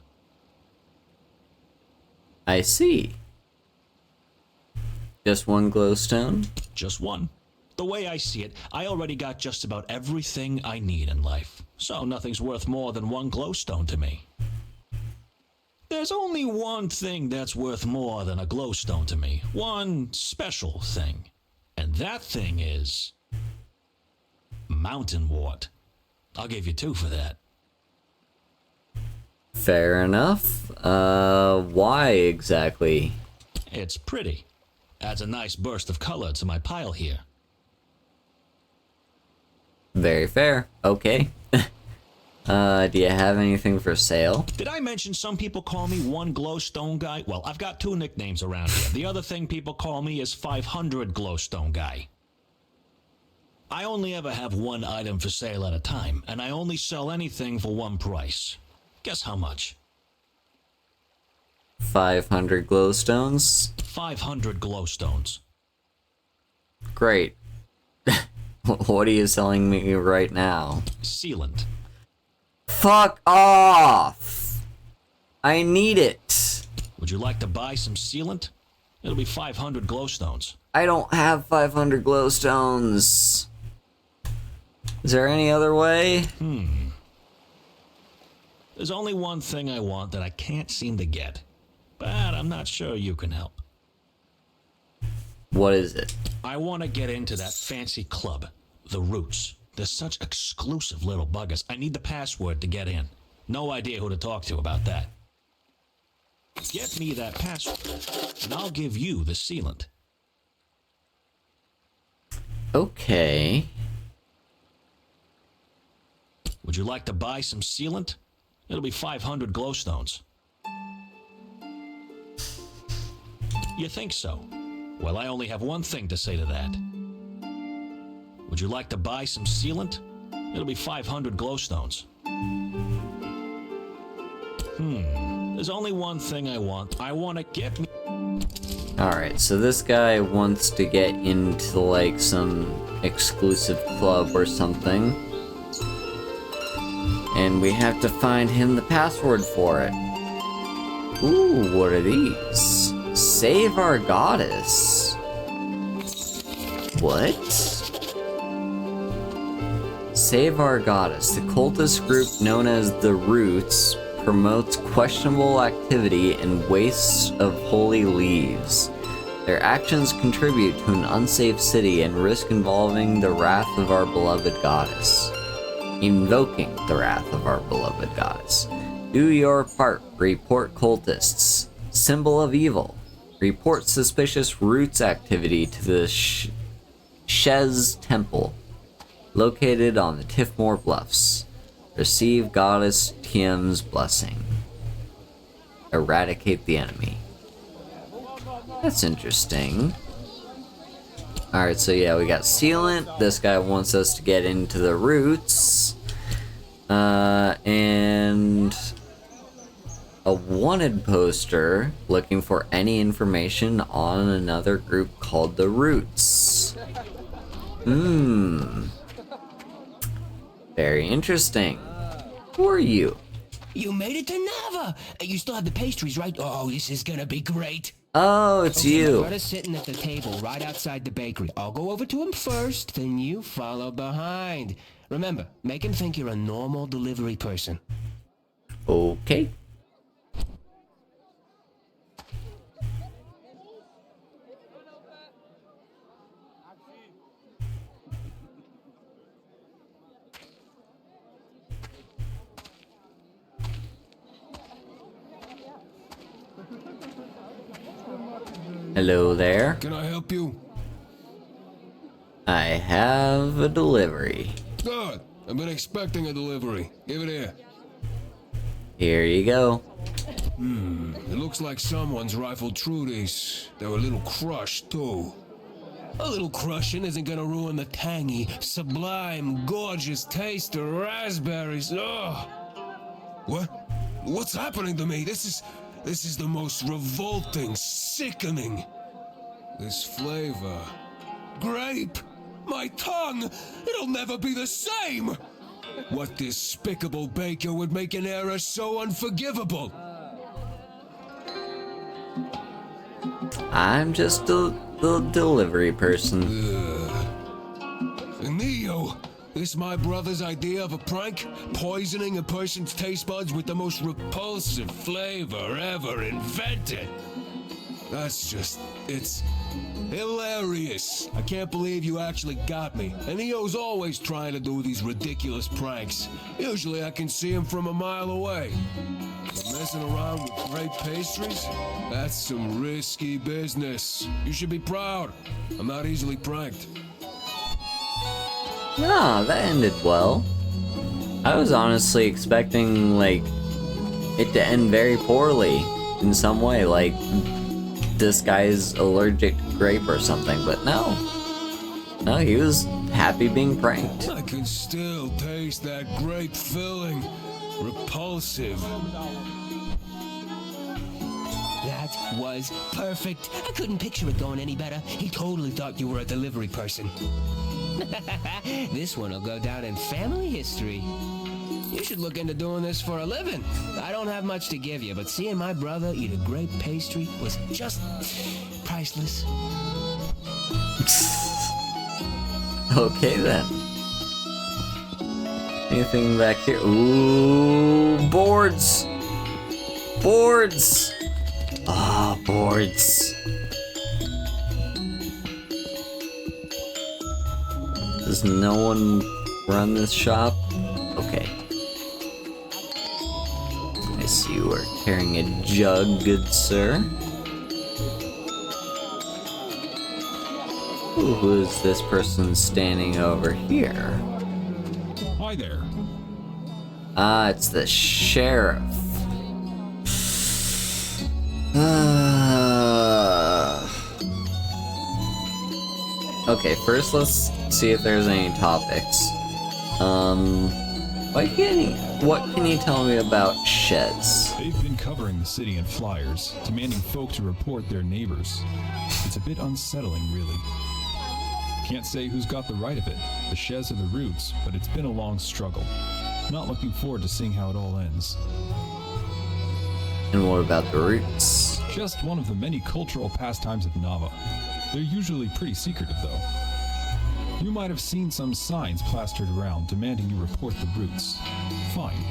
A: I see. Just one glowstone?
I: Just one. The way I see it, I already got just about everything I need in life. So nothing's worth more than one glowstone to me. There's only one thing that's worth more than a glowstone to me. One special thing. And that thing is mountain wart. I'll give you 2 for that.
A: Fair enough. Why exactly?
I: It's pretty. Adds a nice burst of color to my pile here.
A: Very fair. Okay. Do you have anything for sale?
I: Did I mention some people call me One Glowstone Guy? Well, I've got 2 nicknames around here. The other thing people call me is 500 Glowstone Guy. I only ever have 1 item for sale at a time, and I only sell anything for 1 price. Guess how much?
A: 500 glowstones?
I: 500 glowstones.
A: Great. What are you selling me right now?
I: Sealant.
A: Fuck off! I need it.
I: Would you like to buy some sealant? It'll be 500 glowstones.
A: I don't have 500 glowstones. Is there any other way?
I: There's only one thing I want that I can't seem to get, but I'm not sure you can help.
A: What is it?
I: I want to get into that fancy club, the Roots. They're such exclusive little buggers. I need the password to get in. No idea who to talk to about that. Get me that password, and I'll give you the sealant.
A: Okay.
I: Would you like to buy some sealant? It'll be 500 glowstones. You think so? Well, I only have one thing to say to that. Would you like to buy some sealant? It'll be 500 glowstones. There's only one thing I want. I want to get me...
A: Alright, so this guy wants to get into, like, some exclusive club or something. And we have to find him the password for it. Ooh, what are these? Save our goddess. What? Save our goddess. The cultist group known as the Roots promotes questionable activity and wastes of holy leaves. Their actions contribute to an unsafe city and risk involving the wrath of our beloved goddess. Invoking the wrath of our beloved goddess. Do your part. Report cultists. Symbol of evil. Report suspicious Roots activity to the Shez Temple, located on the Tiffmore Bluffs. Receive Goddess Tiem's blessing. Eradicate the enemy. That's interesting. Alright, so yeah, we got Sealant. This guy wants us to get into the Roots. And a wanted poster looking for any information on another group called the Roots. Very interesting. Who are you?
J: You made it to Nava! You still have the pastries, right? Oh, this is gonna be great.
A: Oh, it's
J: My
A: you.
J: brother's sitting at the table right outside the bakery. I'll go over to him first, then you follow behind. Remember, make him think you're a normal delivery person.
A: Okay. Hello there.
K: Can I help you?
A: I have a delivery.
K: Good. I've been expecting a delivery. Give it here.
A: Here you go.
K: It looks like someone's rifled through these. They're a little crushed, too. A little crushing isn't gonna ruin the tangy, sublime, gorgeous taste of raspberries. Ugh. What? What's happening to me? This is the most revolting, sickening. This flavor. Grape! My tongue! It'll never be the same! What despicable baker would make an error so unforgivable?
A: I'm just the delivery person.
K: Neo, this my brother's idea of a prank? Poisoning a person's taste buds with the most repulsive flavor ever invented. That's just, it's Hilarious. I can't believe you actually got me. And Eo's always trying to do these ridiculous pranks. Usually I can see him from a mile away. But messing around with great pastries? That's some risky business. You should be proud. I'm not easily pranked.
A: Ah, that ended well. I was honestly expecting, like, it to end very poorly in some way, like this guy's allergic to grape or something, but no. No, he was happy being pranked.
K: I can still taste that grape filling. Repulsive.
J: That was perfect. I couldn't picture it going any better. He totally thought you were a delivery person. This one will go down in family history. You should look into doing this for a living. I don't have much to give you, but seeing my brother eat a grape pastry was just priceless.
A: Okay then. Anything back here? Ooh, boards! Boards! Ah, boards. Does no one run this shop? Okay. I see you are carrying a jug, good sir. Ooh, who is this person standing over here?
B: Hi there.
A: Ah, it's the sheriff. Okay, first let's see if there's any topics. What can you tell me about sheds?
B: They've been covering the city in flyers, demanding folk to report their neighbors. It's a bit unsettling, really. Can't say who's got the right of it, the Shez or the Roots, but it's been a long struggle. Not looking forward to seeing how it all ends.
A: And what about the Roots?
B: Just one of the many cultural pastimes of Nava. They're usually pretty secretive, though. You might have seen some signs plastered around demanding you report the Roots. Fine.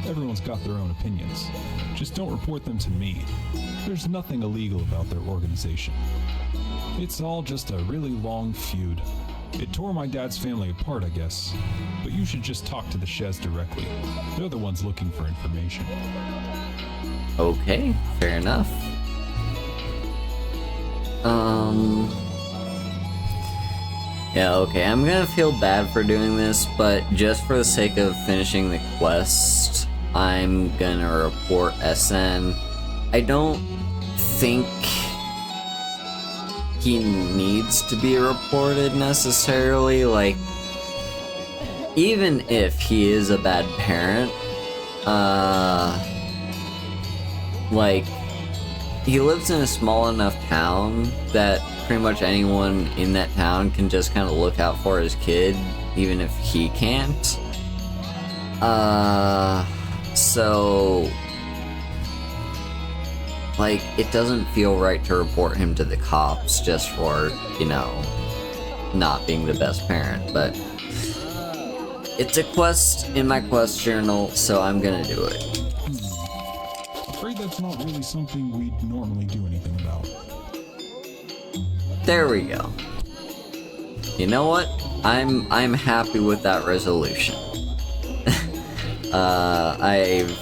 B: Everyone's got their own opinions. Just don't report them to me. There's nothing illegal about their organization. It's all just a really long feud. It tore my dad's family apart, I guess. But you should just talk to the Shez directly. They're the ones looking for information.
A: Okay, fair enough. Yeah, okay, I'm gonna feel bad for doing this, but just for the sake of finishing the quest, I'm gonna report SN. I don't think he needs to be reported necessarily, like, even if he is a bad parent, like, he lives in a small enough town that pretty much anyone in that town can just kind of look out for his kid, even if he can't. So, like, it doesn't feel right to report him to the cops just for, you know, not being the best parent, but it's a quest in my quest journal, so I'm gonna do it.
B: Afraid that's not really something we'd normally do anything about.
A: There we go. You know what? I'm happy with that resolution. I've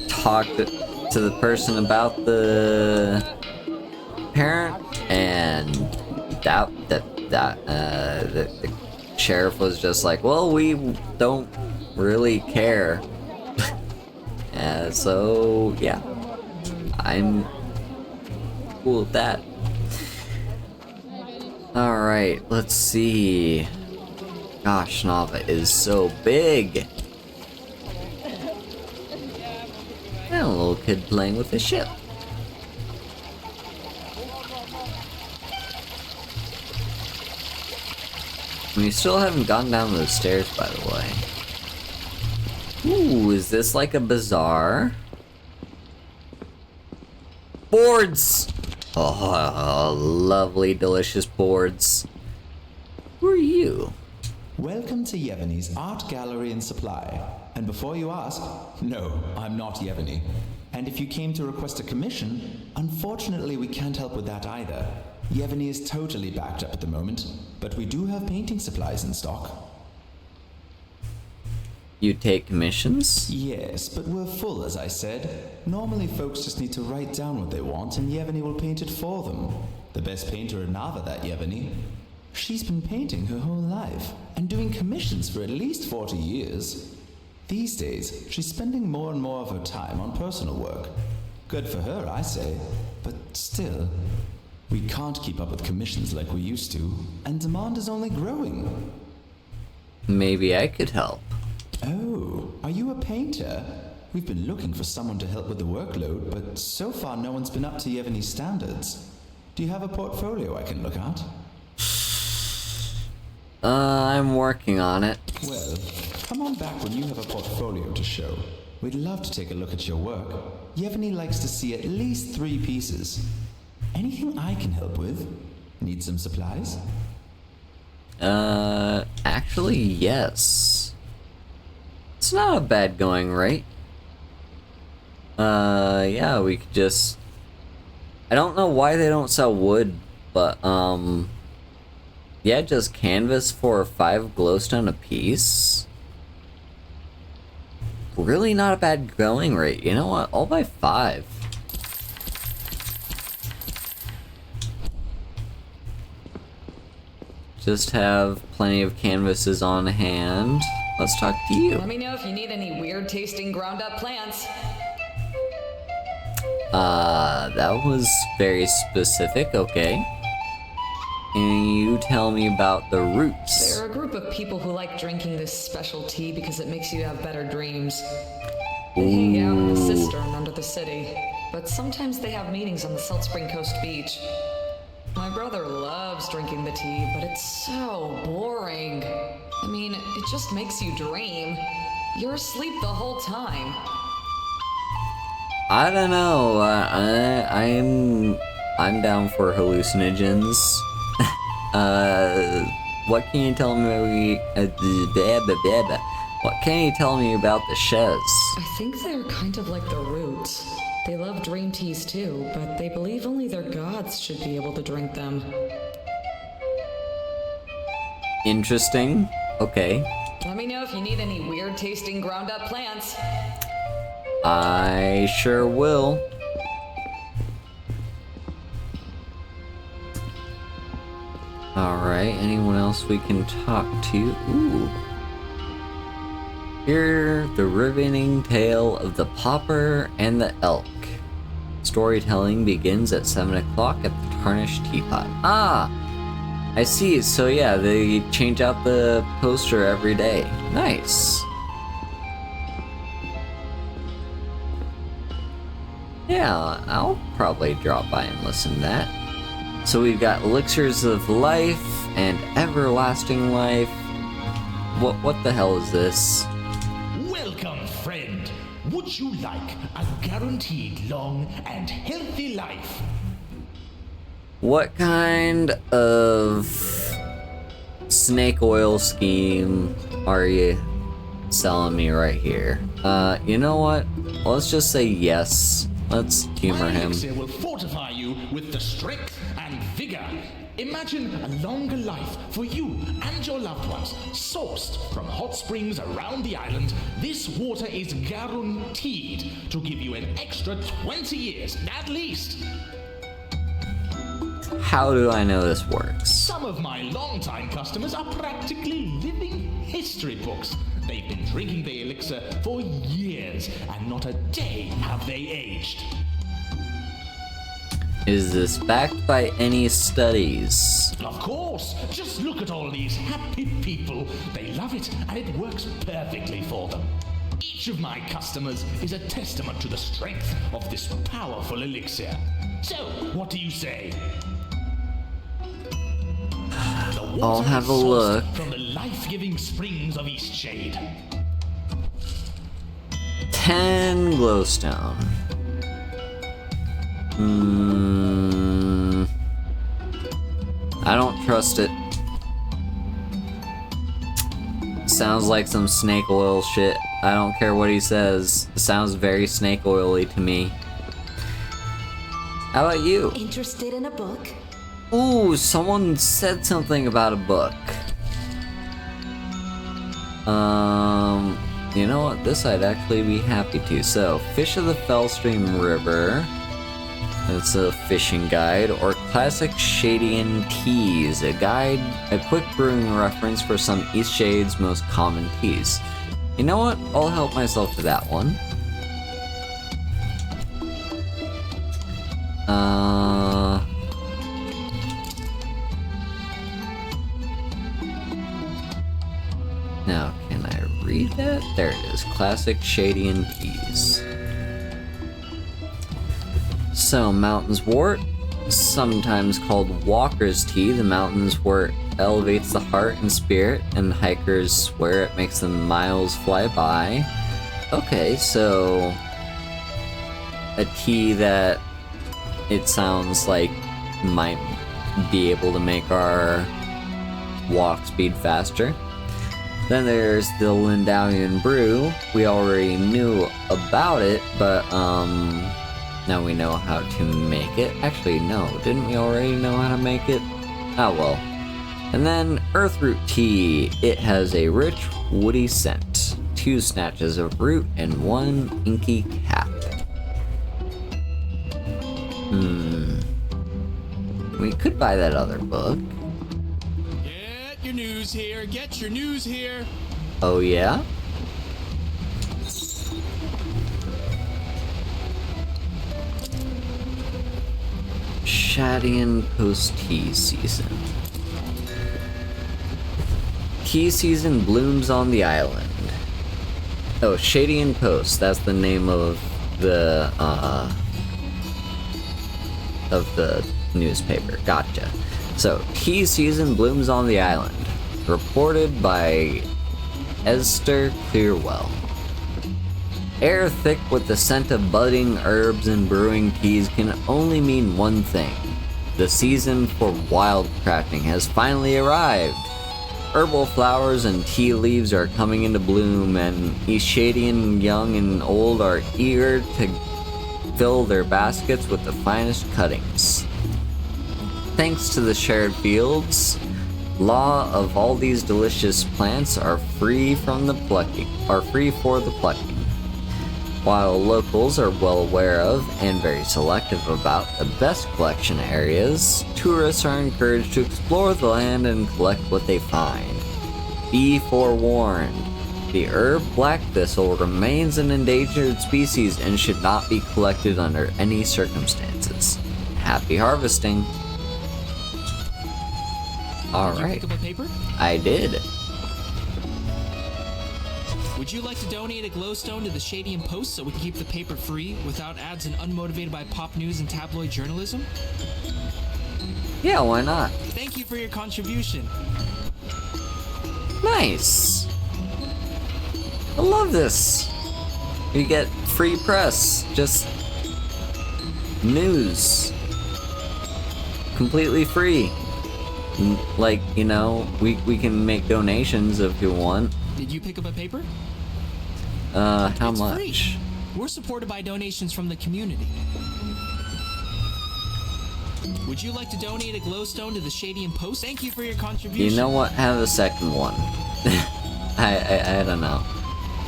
A: talked to the person about the parent, and the sheriff was just like, well, we don't really care. So yeah, I'm cool with that. Alright, let's see. Gosh, Nava is so big. And a little kid playing with a ship. We still haven't gone down those stairs, by the way. Ooh, is this like a bazaar? Boards! Oh, lovely, delicious boards. Who are you?
L: Welcome to Yevony's Art Gallery and Supply. And before you ask, no, I'm not Yevony. And if you came to request a commission, unfortunately we can't help with that either. Yevony is totally backed up at the moment, but we do have painting supplies in stock.
A: You take commissions?
L: Yes, but we're full, as I said. Normally folks just need to write down what they want and Yevony will paint it for them. The best painter in Nava, that Yevony. She's been painting her whole life and doing commissions for at least 40 years. These days, she's spending more and more of her time on personal work. Good for her, I say. But still, we can't keep up with commissions like we used to, and demand is only growing.
A: Maybe I could help.
L: Oh, are you a painter? We've been looking for someone to help with the workload, but so far no one's been up to Yevony's standards. Do you have a portfolio I can look at?
A: I'm working on it.
L: Well, come on back when you have a portfolio to show. We'd love to take a look at your work. Yevony likes to see at least 3 pieces. Anything I can help with? Need some supplies?
A: Actually, yes. It's not a bad going rate. Yeah, we could just... I don't know why they don't sell wood, but, yeah, just canvas for 5 glowstone a piece. Really not a bad going rate. You know what? I'll buy 5. Just have plenty of canvases on hand. Let's talk to you.
G: Let me know if you need any weird tasting ground up plants.
A: That was very specific, okay. Can you tell me about the roots?
G: They're a group of people who like drinking this special tea because it makes you have better dreams. They hang out in a cistern under the city, but sometimes they have meetings on the Salt Spring Coast beach. My brother loves drinking the tea, but it's so boring. I mean, it just makes you dream. You're asleep the whole time.
A: I don't know. I'm down for hallucinogens. What can you tell me? What can you tell me about the Shez?
G: I think they're kind of like the Roots. They love dream teas too, but they believe only their gods should be able to drink them.
A: Interesting. Okay.
G: Let me know if you need any weird tasting ground up plants.
A: I sure will. Alright, anyone else we can talk to? Ooh. Hear the riveting tale of the pauper and the elk. Storytelling begins at 7 o'clock at the Tarnished Teapot. Ah! I see, so yeah, they change out the poster every day. Nice. Yeah, I'll probably drop by and listen to that. So we've got Elixirs of Life and Everlasting Life. What the hell is this?
M: Welcome, friend. Would you like a guaranteed long and healthy life?
A: What kind of snake oil scheme are you selling me right here? You know what? Let's just say yes. Let's humor him.
M: My elixir will fortify you with the strength and vigor. Imagine a longer life for you and your loved ones. Sourced from hot springs around the island, this water is guaranteed to give you an extra 20 years, at least.
A: How do I know this works?
M: Some of my longtime customers are practically living history books. They've been drinking the elixir for years, and not a day have they aged.
A: Is this backed by any studies?
M: Of course! Just look at all these happy people. They love it, and it works perfectly for them. Each of my customers is a testament to the strength of this powerful elixir. So, what do you say?
A: I'll have a look.
M: From the life-giving springs of Eastshade.
A: 10 glowstone. I don't trust it. Sounds like some snake oil shit. I don't care what he says. It sounds very snake oily to me. How about you?
H: Interested in a book?
A: Ooh, someone said something about a book. You know what? This I'd actually be happy to. So, Fish of the Fellstream River. It's a fishing guide, or Classic Shadian Teas, a quick brewing reference for some Eastshade's most common teas. You know what? I'll help myself to that one. Now, can I read that? There it is. Classic Shadian Teas. So, Mountain's Wort, sometimes called Walker's Tea. The Mountain's Wort elevates the heart and spirit, and hikers swear it makes them miles fly by. Okay, so a tea that it sounds like might be able to make our walk speed faster. Then there's the Lindawian Brew. We already knew about it, but now we know how to make it. Actually, no, didn't we already know how to make it? Oh well. And then Earthroot Tea. It has a rich, woody scent. 2 snatches of root and 1 inky cap. We could buy that other book.
N: Get your news here. Get your news here.
A: Oh yeah? Shadian Post Tea Season. Tea season blooms on the island. Oh, Shadian Post, that's the name of the newspaper. Gotcha. So, tea season blooms on the island. Reported by Esther Clearwell. Air thick with the scent of budding herbs and brewing teas can only mean one thing. The season for wild crafting has finally arrived. Herbal flowers and tea leaves are coming into bloom, and Eastshadian young and old are eager to fill their baskets with the finest cuttings. Thanks to the shared fields, law of all these delicious plants are free for the plucking. While locals are well aware of and very selective about the best collection areas, tourists are encouraged to explore the land and collect what they find. Be forewarned, the herb black thistle remains an endangered species and should not be collected under any circumstances. Happy harvesting! Alright, I did.
N: Would you like to donate a glowstone to the Shadian Post so we can keep the paper free without ads and unmotivated by pop news and tabloid journalism?
A: Yeah, why not?
N: Thank you for your contribution.
A: Nice! I love this! You get free press, just news. Completely free. Like, you know, we can make donations if you want.
N: Did you pick up a paper?
A: How
N: it's
A: much?
N: Free. We're supported by donations from the community. Would you like to donate a glowstone to the Shadian Post? Thank you for your contribution.
A: You know what? Have a second one. I don't know.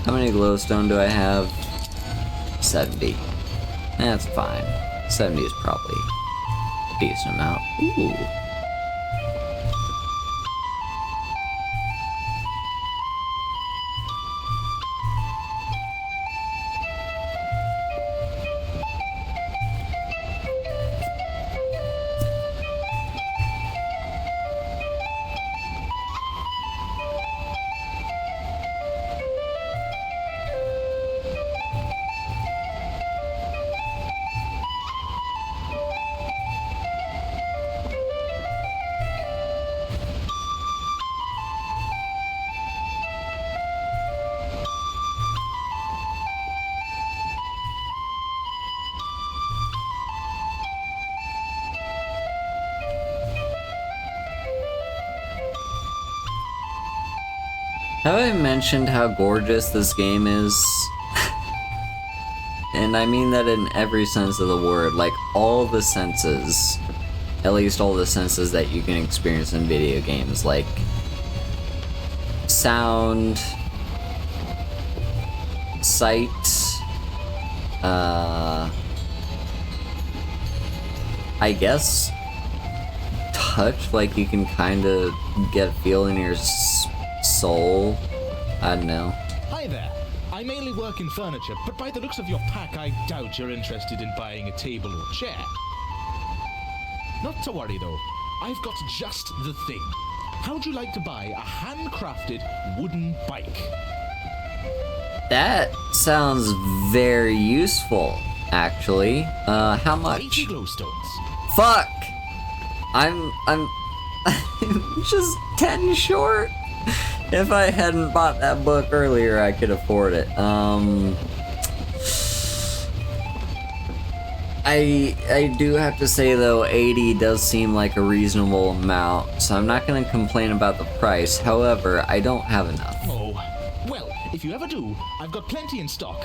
A: How many glowstone do I have? 70. That's fine. 70 is probably a decent amount. Ooh. Have I mentioned how gorgeous this game is? And I mean that in every sense of the word, like all the senses. at least all the senses that you can experience in video games, like sound, sight, I guess touch, like you can kind of get a feel in your soul. I don't know.
M: Hi there. I mainly work in furniture, but by the looks of your pack, I doubt you're interested in buying a table or chair. Not to worry though, I've got just the thing. How'd you like to buy a handcrafted wooden bike?
A: That sounds very useful, actually. How much?
M: 80 glowstones.
A: Fuck! I'm just 10 short. If I hadn't bought that book earlier, I could afford it. I do have to say though, 80 does seem like a reasonable amount, so I'm not gonna complain about the price. However, I don't have enough.
M: Oh, well, if you ever do, I've got plenty in stock.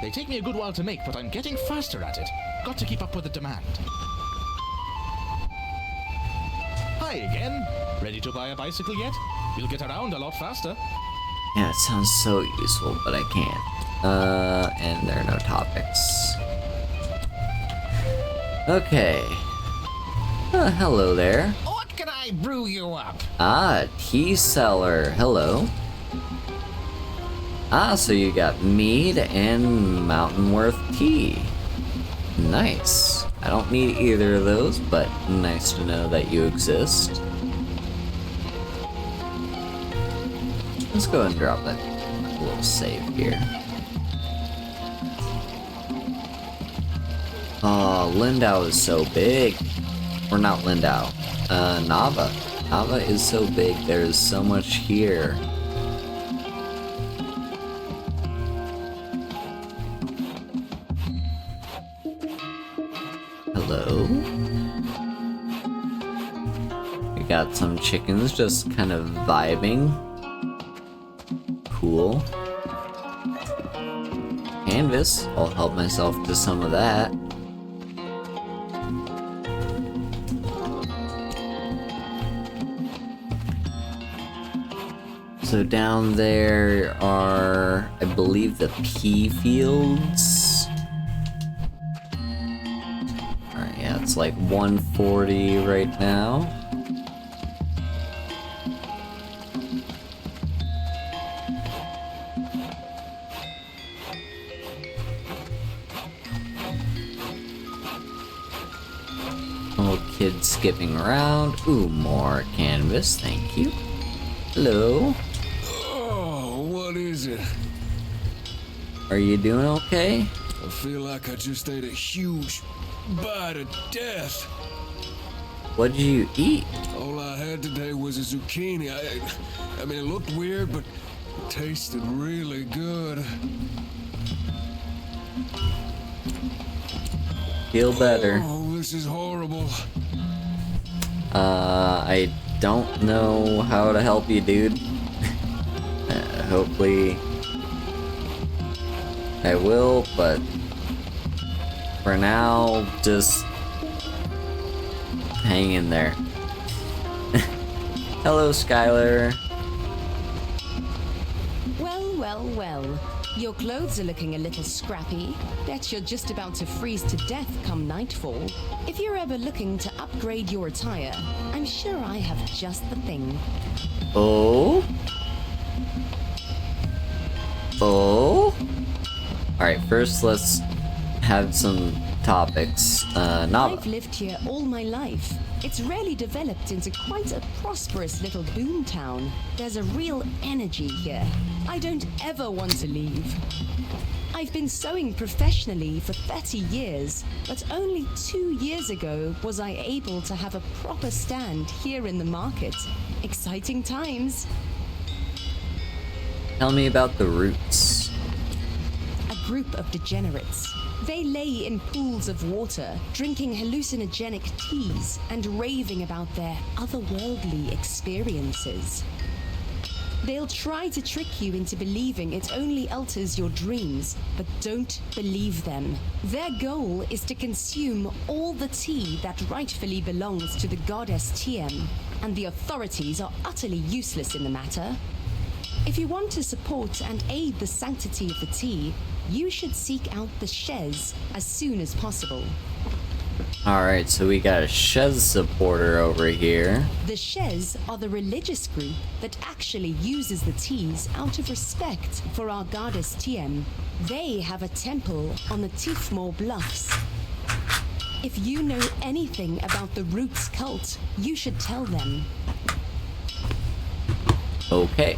M: They take me a good while to make, but I'm getting faster at it. Got to keep up with the demand. Hi again. Ready to buy a bicycle yet? You'll get around a lot faster.
A: Yeah, it sounds so useful, but I can't. And there are no topics. Okay. Hello there.
M: What can I brew you up?
A: Ah, tea seller. Hello. Ah, so you got mead and Mountain Worth tea. Nice. I don't need either of those, but nice to know that you exist. Let's go ahead and drop that little save here. Oh, Lindau is so big. Or not Lindau. Nava. Nava is so big, there is so much here. Hello? We got some chickens just kind of vibing. Cool. Canvas. I'll help myself to some of that. So down there are, I believe, the pea fields. Alright, yeah, it's like 140 right now. Little kid skipping around. Ooh, more canvas, thank you. Hello.
K: Oh, what is it?
A: Are you doing okay?
K: I feel like I just ate a huge bite of death.
A: What did you eat?
K: All I had today was a zucchini. I mean, it looked weird, but it tasted really good.
A: Feel better.
K: Oh, this is horrible.
A: I don't know how to help you, dude. Hopefully I will, but for now, just hang in there. Hello, Skylar.
O: Well. Your clothes are looking a little scrappy. Bet you're just about to freeze to death come nightfall. If you're ever looking to upgrade your attire, I'm sure I have just the thing.
A: Oh? Alright, first let's have some topics. Nava.
O: I've lived here all my life. It's really developed into quite a prosperous little boom town. There's a real energy here. I don't ever want to leave. I've been sewing professionally for 30 years, but only 2 years ago was I able to have a proper stand here in the market. Exciting times.
A: Tell me about the roots.
O: A group of degenerates. They lay in pools of water, drinking hallucinogenic teas and raving about their otherworldly experiences. They'll try to trick you into believing it only alters your dreams, but don't believe them. Their goal is to consume all the tea that rightfully belongs to the goddess TM, and the authorities are utterly useless in the matter. If you want to support and aid the sanctity of the tea, you should seek out the Shez as soon as possible.
A: Alright, so we got a Shez supporter over here.
O: The Shez are the religious group that actually uses the teas out of respect for our goddess Tiem. They have a temple on the Tifmore Bluffs. If you know anything about the Roots cult, you should tell them.
A: Okay.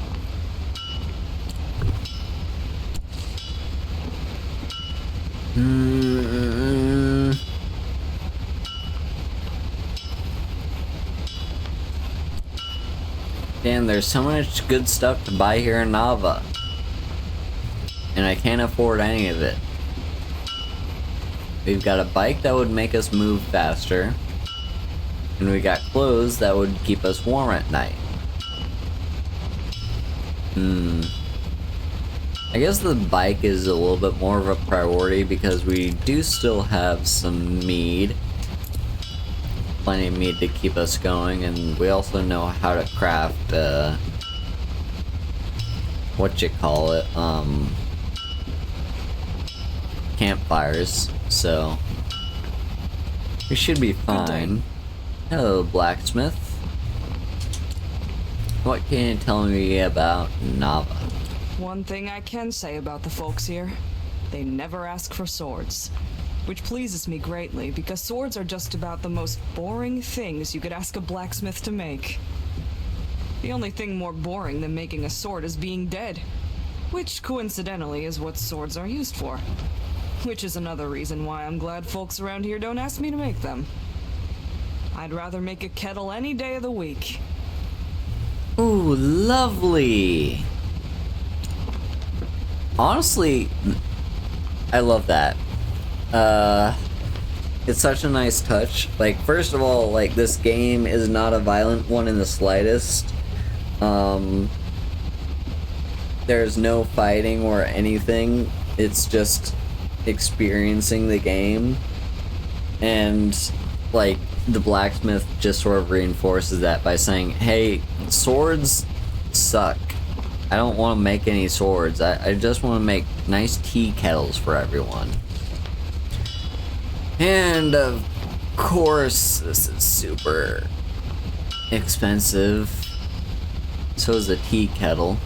A: Damn, there's so much good stuff to buy here in Nava. And I can't afford any of it. We've got a bike that would make us move faster. And we got clothes that would keep us warm at night. I guess the bike is a little bit more of a priority because we do still have some mead. Plenty of mead to keep us going, and we also know how to craft, campfires, so we should be fine. Hello, blacksmith. What can you tell me about Nava?
P: One thing I can say about the folks here, they never ask for swords. Which pleases me greatly, because swords are just about the most boring things you could ask a blacksmith to make. The only thing more boring than making a sword is being dead. Which, coincidentally, is what swords are used for. Which is another reason why I'm glad folks around here don't ask me to make them. I'd rather make a kettle any day of the week.
A: Ooh, lovely! Honestly, I love that. It's such a nice touch. Like, first of all, like, this game is not a violent one in the slightest. There's no fighting or anything. It's just experiencing the game. And, like, the blacksmith just sort of reinforces that by saying, hey, swords suck. I don't want to make any swords. I just want to make nice tea kettles for everyone. And of course, this is super expensive. So is the tea kettle.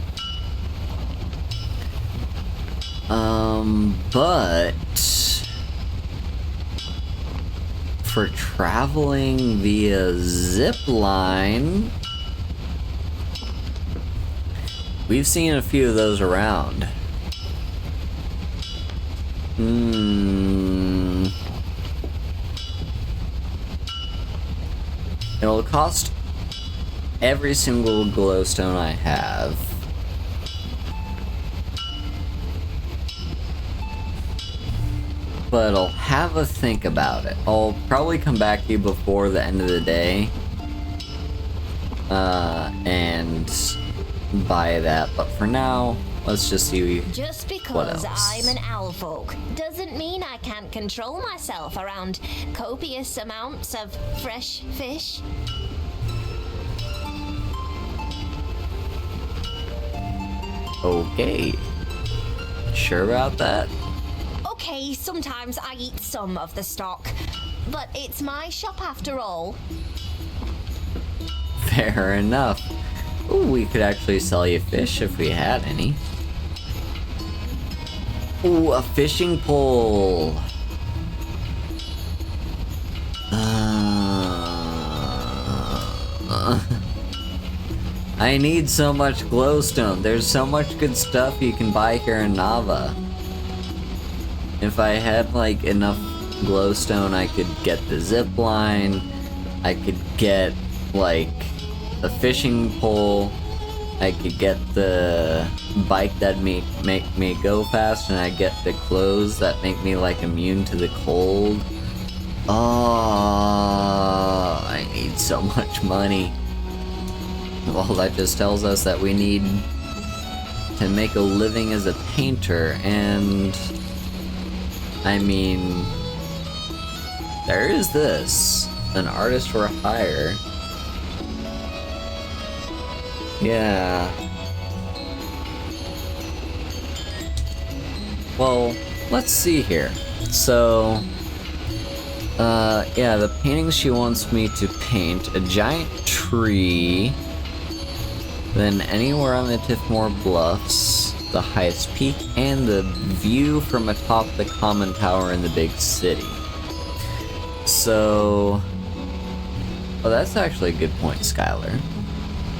A: But for traveling via zip line, we've seen a few of those around. It'll cost every single glowstone I have. But I'll have a think about it. I'll probably come back to you before the end of the day. And buy that. But for now, let's just see
H: Just
A: what
H: because
A: else.
H: I'm an owl folk doesn't mean I can't control myself around copious amounts of fresh fish.
A: Okay. Sure about that?
H: Okay, sometimes I eat some of the stock, but it's my shop after all.
A: Fair enough. Ooh, we could actually sell you fish if we had any. Ooh, a fishing pole. I need so much glowstone. There's so much good stuff you can buy here in Nava. If I had like enough glowstone, I could get the zip line. I could get like a fishing pole. I could get the bike that make me go fast, and I get the clothes that make me like immune to the cold. Oh, I need so much money. Well, that just tells us that we need to make a living as a painter, and I mean, there is this, an artist for hire. Yeah. Well, let's see here. So, yeah, the painting she wants me to paint, a giant tree, then anywhere on the Tiffmore Bluffs, the highest peak, and the view from atop the common tower in the big city. So, oh, that's actually a good point, Skylar.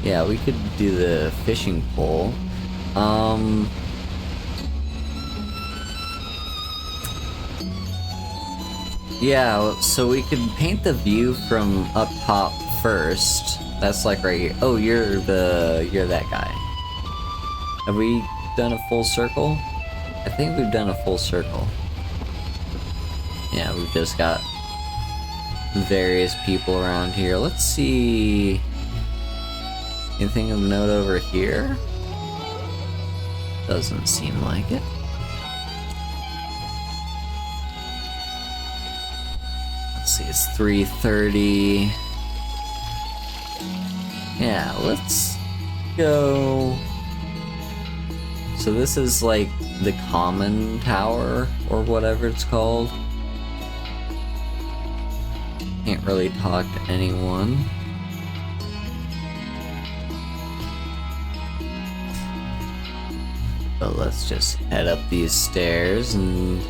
A: Yeah, we could do the fishing pole. Yeah, so we could paint the view from up top first. That's like right here. Oh, you're that guy. Have we done a full circle? I think we've done a full circle. Yeah, we've just got various people around here. Let's see. Anything of note over here? Doesn't seem like it. Let's see, it's 3:30. Yeah, let's go. So this is like the common tower or whatever it's called. Can't really talk to anyone. But let's just head up these stairs and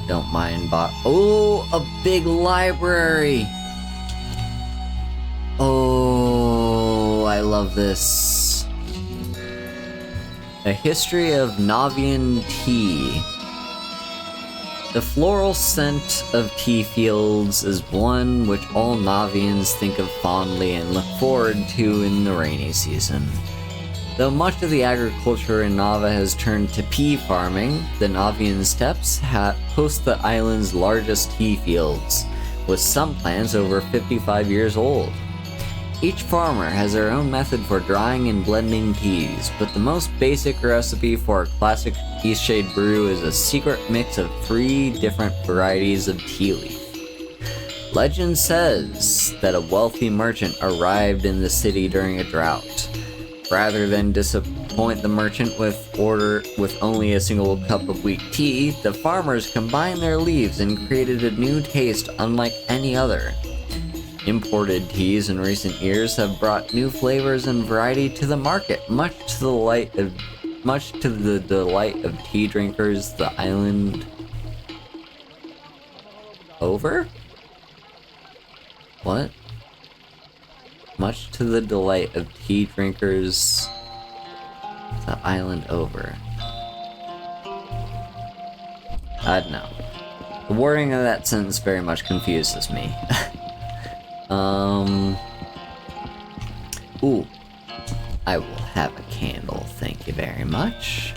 A: don't mind oh, a big library! Oh, I love this. A history of Navian tea. The floral scent of tea fields is one which all Navians think of fondly and look forward to in the rainy season. Though much of the agriculture in Nava has turned to pea farming, the Navian steppes host the island's largest tea fields, with some plants over 55 years old. Each farmer has their own method for drying and blending teas, but the most basic recipe for a classic Eastshade brew is a secret mix of 3 different varieties of tea leaf. Legend says that a wealthy merchant arrived in the city during a drought. Rather than disappoint the merchant with only a single cup of weak tea, the farmers combined their leaves and created a new taste unlike any other. Imported teas in recent years have brought new flavors and variety to the market, much to the delight of tea drinkers the island over? What? Much to the delight of tea drinkers the island over. I don't know. The wording of that sentence very much confuses me. Ooh. I will have a candle, thank you very much.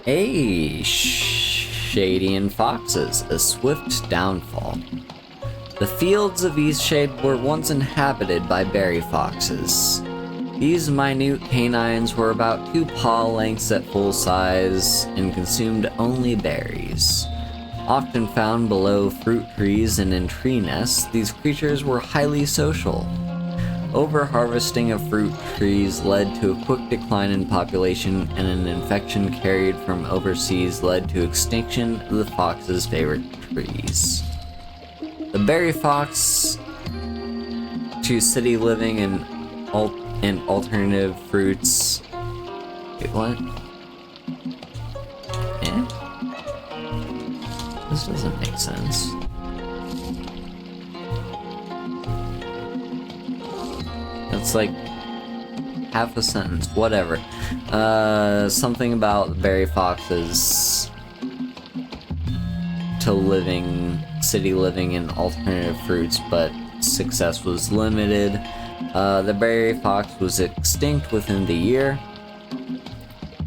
A: Hey, Shady and Foxes, a swift downfall. The fields of Eastshade were once inhabited by berry foxes. These minute canines were about 2 paw lengths at full size and consumed only berries. Often found below fruit trees and in tree nests, these creatures were highly social. Over-harvesting of fruit trees led to a quick decline in population, and an infection carried from overseas led to extinction of the fox's favorite trees. The berry fox to city living and alternative fruits. Wait, what? Eh? This doesn't make sense. That's like half a sentence, whatever. Something about berry foxes to city living and alternative fruits, but success was limited. The berry fox was extinct within the year.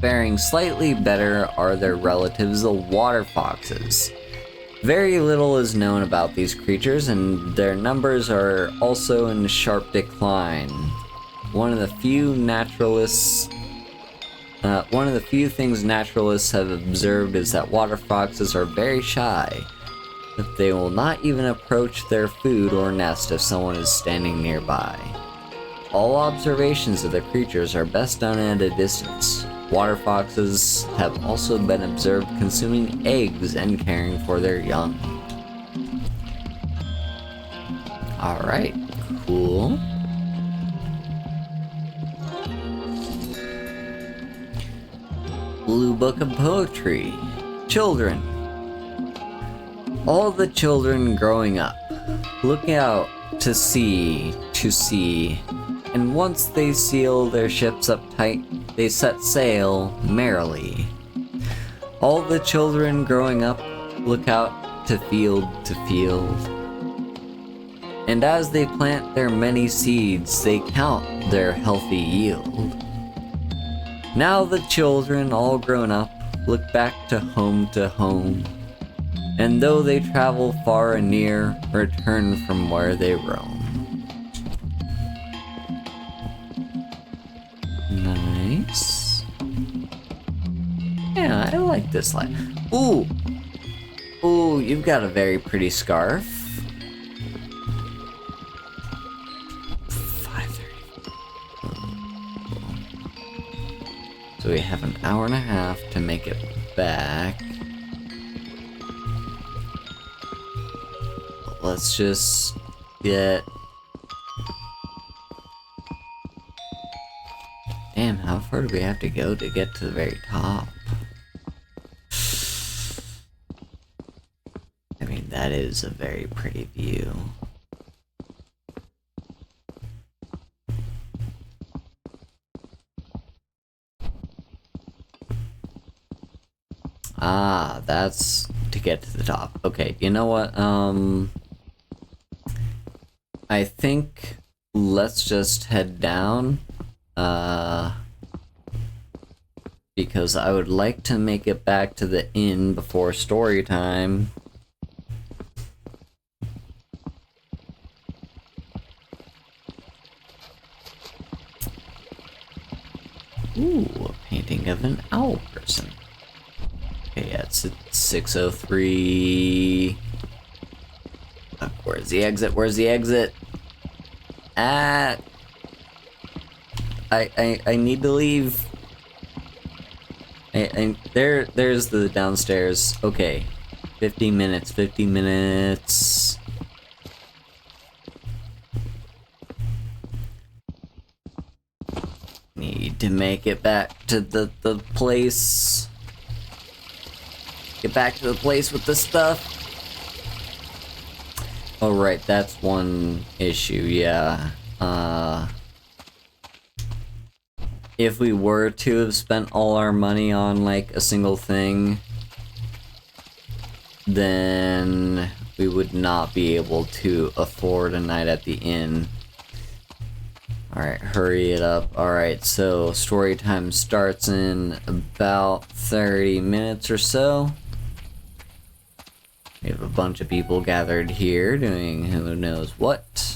A: faring slightly better are their relatives, the water foxes. Very little is known about these creatures, and their numbers are also in sharp decline. One of the few things naturalists have observed is that water foxes are very shy. They will not even approach their food or nest if someone is standing nearby. All observations of the creatures are best done at a distance. Water foxes have also been observed consuming eggs and caring for their young. Alright, cool. Blue Book of Poetry. Children. All the children growing up, look out to sea, and once they seal their ships up tight, they set sail merrily. All the children growing up, look out to field, and as they plant their many seeds, they count their healthy yield. Now the children, all grown up, look back to home, and though they travel far and near, return from where they roam. Nice. Yeah, I like this line. Ooh! Ooh, you've got a very pretty scarf. 5:30. So we have an hour and a half to make it back. Let's just get... Damn, how far do we have to go to get to the very top? I mean, that is a very pretty view. Ah, that's to get to the top. Okay, you know what? I think let's just head down. Because I would like to make it back to the inn before story time. Ooh, a painting of an owl person. Okay, yeah, it's at 6:03. Where's the exit? Where's the exit? I need to leave. There's the downstairs. Okay. 50 minutes, 50 minutes. Need to make it back to the place. Get back to the place with the stuff. Oh right, that's one issue, yeah. If we were to have spent all our money on like a single thing, then we would not be able to afford a night at the inn. Alright, hurry it up. Alright, so story time starts in about 30 minutes or so. We have a bunch of people gathered here doing who knows what.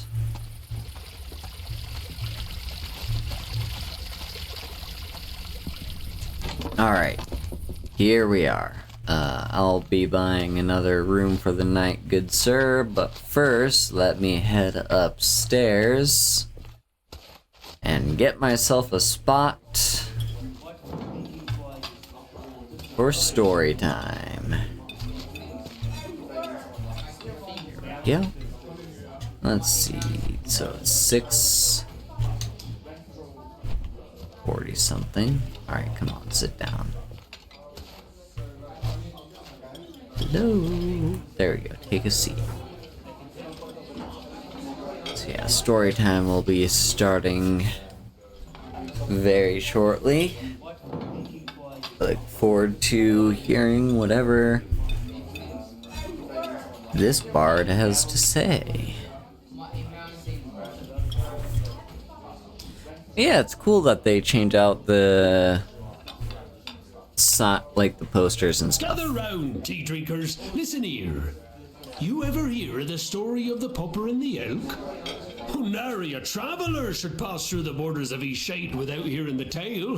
A: Alright, here we are. I'll be buying another room for the night, good sir, but first let me head upstairs and get myself a spot for story time. Here we go. Let's see, so it's 6:40 something. Alright, come on, sit down. Hello. There we go, take a seat. So yeah, story time will be starting very shortly. I look forward to hearing whatever this bard has to say. Yeah, it's cool that they change out the like the posters and stuff.
F: Gather round, tea drinkers. Listen here. You ever hear of the story of the Popper and the Elk? Oh, nary a traveller should pass through the borders of Eastshade without hearing the tale.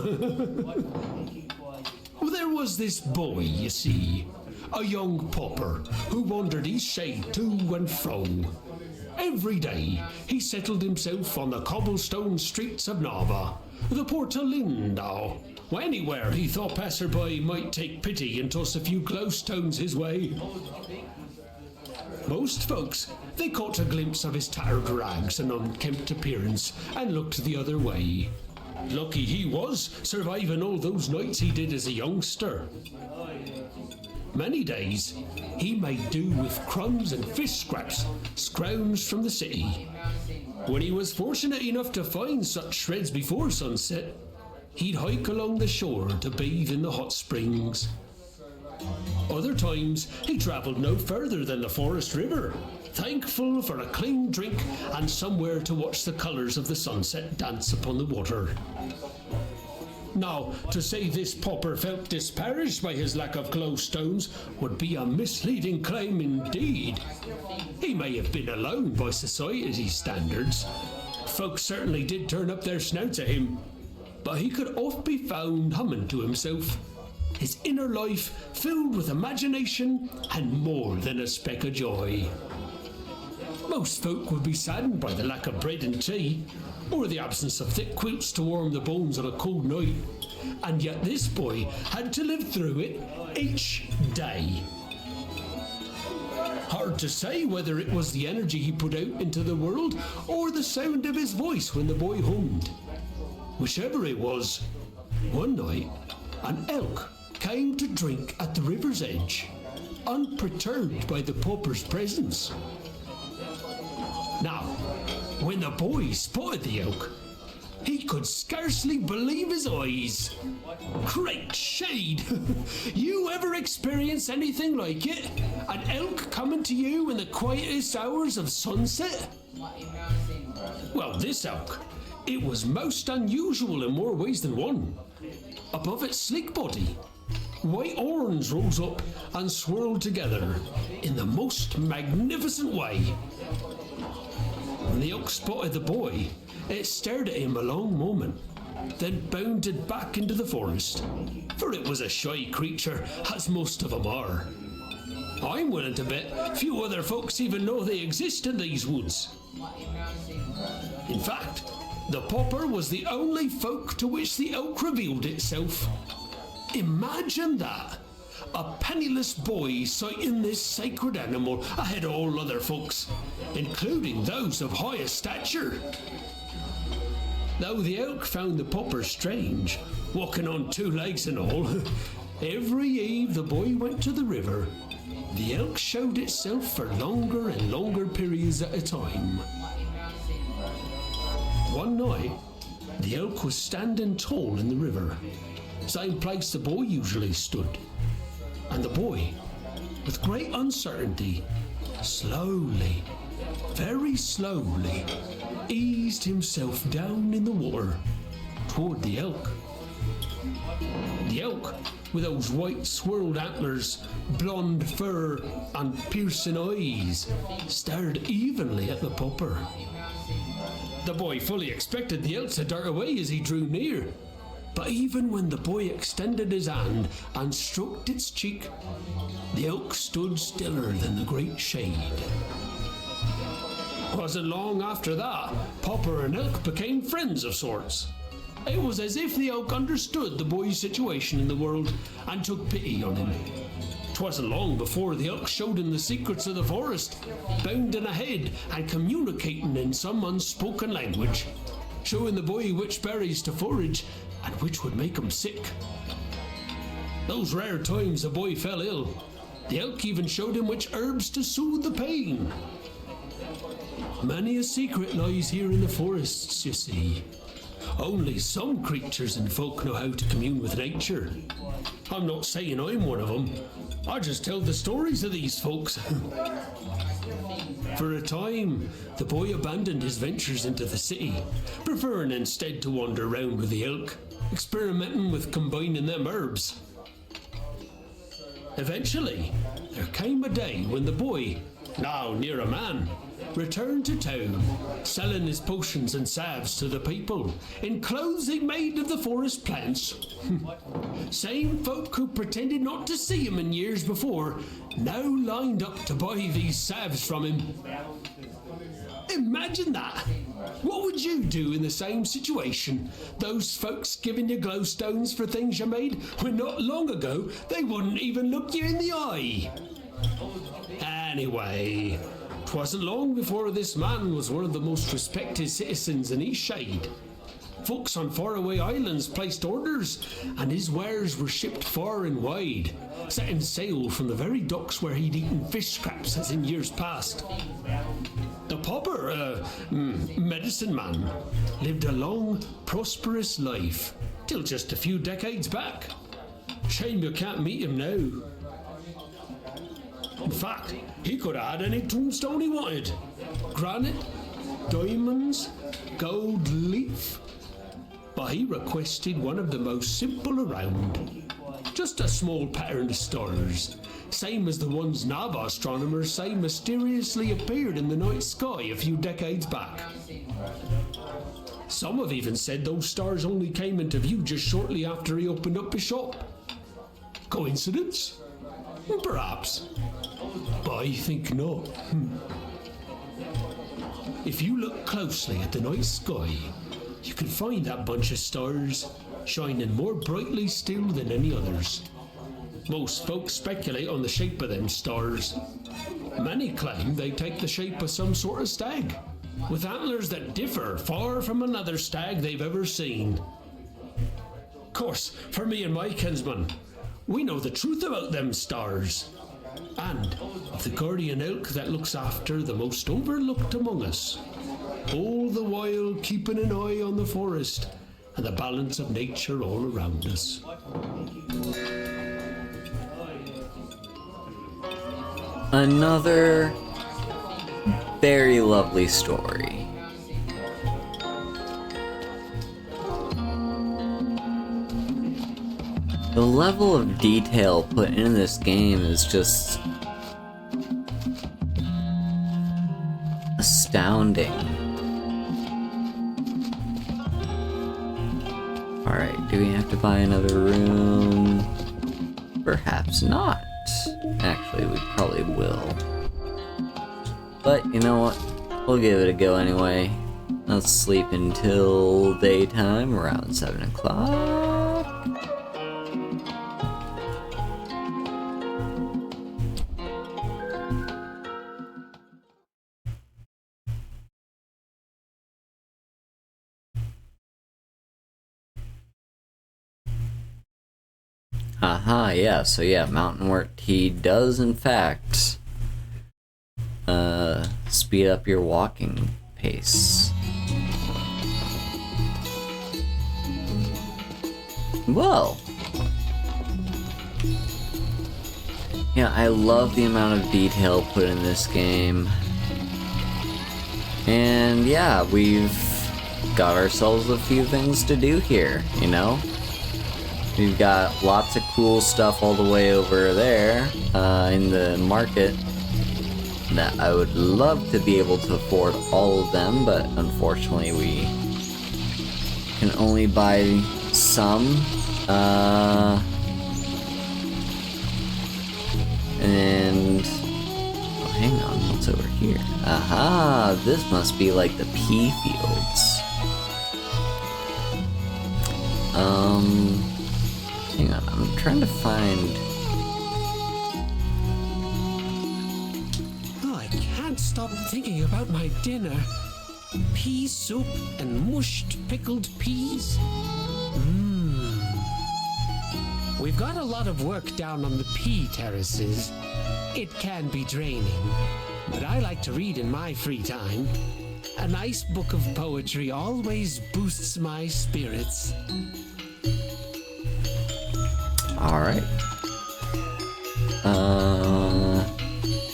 F: Well, there was this boy, you see, a young Popper, who wandered Eastshade to and fro. Every day he settled himself on the cobblestone streets of Nava, the Porta Lindau. Anywhere he thought passerby might take pity and toss a few glowstones his way. Most folks, they caught a glimpse of his tattered rags and unkempt appearance and looked the other way. Lucky he was, surviving all those nights he did as a youngster. Many days he made do with crumbs and fish scraps scrounged from the city. When he was fortunate enough to find such shreds before sunset, he'd hike along the shore to bathe in the hot springs. Other times he travelled no further than the forest river, thankful for a clean drink and somewhere to watch the colours of the sunset dance upon the water. Now, to say this Popper felt disparaged by his lack of glowstones would be a misleading claim indeed. He may have been alone by society's standards. Folks certainly did turn up their snouts at him, but he could oft be found humming to himself, his inner life filled with imagination and more than a speck of joy. Most folk would be saddened by the lack of bread and tea, or the absence of thick quilts to warm the bones on a cold night, and yet this boy had to live through it each day. Hard to say whether it was the energy he put out into the world or the sound of his voice when the boy hummed. Whichever it was, one night an elk came to drink at the river's edge, unperturbed by the Popper's presence. Now, when the boy spotted the elk, he could scarcely believe his eyes. Great shade! You ever experience anything like it? An elk coming to you in the quietest hours of sunset? Well, this elk, it was most unusual in more ways than one. Above its sleek body, white horns rose up and swirled together in the most magnificent way. When the elk spotted the boy, it stared at him a long moment, then bounded back into the forest, for it was a shy creature, as most of them are. I'm willing to bet few other folks even know they exist in these woods. In fact, the Popper was the only folk to which the elk revealed itself. Imagine that! A penniless boy sighting this sacred animal ahead of all other folks, including those of higher stature. Though the elk found the Popper strange, walking on two legs and all, every eve the boy went to the river, the elk showed itself for longer and longer periods at a time. One night, the elk was standing tall in the river, same place the boy usually stood, and the boy, with great uncertainty, slowly, very slowly, eased himself down in the water toward the elk. The elk, with those white swirled antlers, blonde fur, and piercing eyes, stared evenly at the Popper. The boy fully expected the elk to dart away as he drew near, but even when the boy extended his hand and stroked its cheek, the elk stood stiller than the great shade. Wasn't long after that, Popper and elk became friends of sorts. It was as if the elk understood the boy's situation in the world and took pity on him. 'Twasn't long before the elk showed him the secrets of the forest, bounding ahead and communicating in some unspoken language, showing the boy which berries to forage and which would make him sick. Those rare times the boy fell ill, the elk even showed him which herbs to soothe the pain. Many a secret lies here in the forests, you see. Only some creatures and folk know how to commune with nature. I'm not saying I'm one of them. I just tell the stories of these folks. For a time, the boy abandoned his ventures into the city, preferring instead to wander round with the elk, experimenting with combining them herbs. Eventually, there came a day when the boy, now near a man, returned to town, selling his potions and salves to the people in clothes he made of the forest plants. Same folk who pretended not to see him in years before now lined up to buy these salves from him. Imagine that! What would you do in the same situation? Those folks giving you glowstones for things you made when not long ago they wouldn't even look you in the eye. Anyway, 'twasn't long before this man was one of the most respected citizens in Eastshade. Folks on faraway islands placed orders, and his wares were shipped far and wide, setting sail from the very docks where he'd eaten fish scraps as in years past. The pauper, medicine man, lived a long, prosperous life, till just a few decades back. Shame you can't meet him now. In fact, he could have had any tombstone he wanted. Granite, diamonds, gold leaf. But he requested one of the most simple around. Just a small pattern of stars, same as the ones Nava astronomers say mysteriously appeared in the night sky a few decades back. Some have even said those stars only came into view just shortly after he opened up his shop. Coincidence? Perhaps. But I think not. If you look closely at the night sky, you can find that bunch of stars shining more brightly still than any others. Most folks speculate on the shape of them stars. Many claim they take the shape of some sort of stag, with antlers that differ far from another stag they've ever seen. Of course, for me and my kinsman, we know the truth about them stars, and of the guardian elk that looks after the most overlooked among us, all the while keeping an eye on the forest and the balance of nature all around us.
A: Another very lovely story. The level of detail put in this game is just astounding. Alright, do we have to buy another room? Perhaps not. Actually, we probably will. But you know what? We'll give it a go anyway. Let's sleep until daytime, around 7 o'clock. Aha, yeah, so yeah, mountain wort tea does in fact speed up your walking pace. Whoa! Yeah, I love the amount of detail put in this game. And yeah, we've got ourselves a few things to do here, you know? We've got lots of cool stuff all the way over there in the market that I would love to be able to afford all of them, but unfortunately we can only buy some. And oh, hang on, what's over here? Aha, this must be like the pea fields. Hang on, I'm trying to find...
F: Oh, I can't stop thinking about my dinner. Pea soup and mushed pickled peas. We've got a lot of work down on the pea terraces. It can be draining, but I like to read in my free time. A nice book of poetry always boosts my spirits.
A: Alright.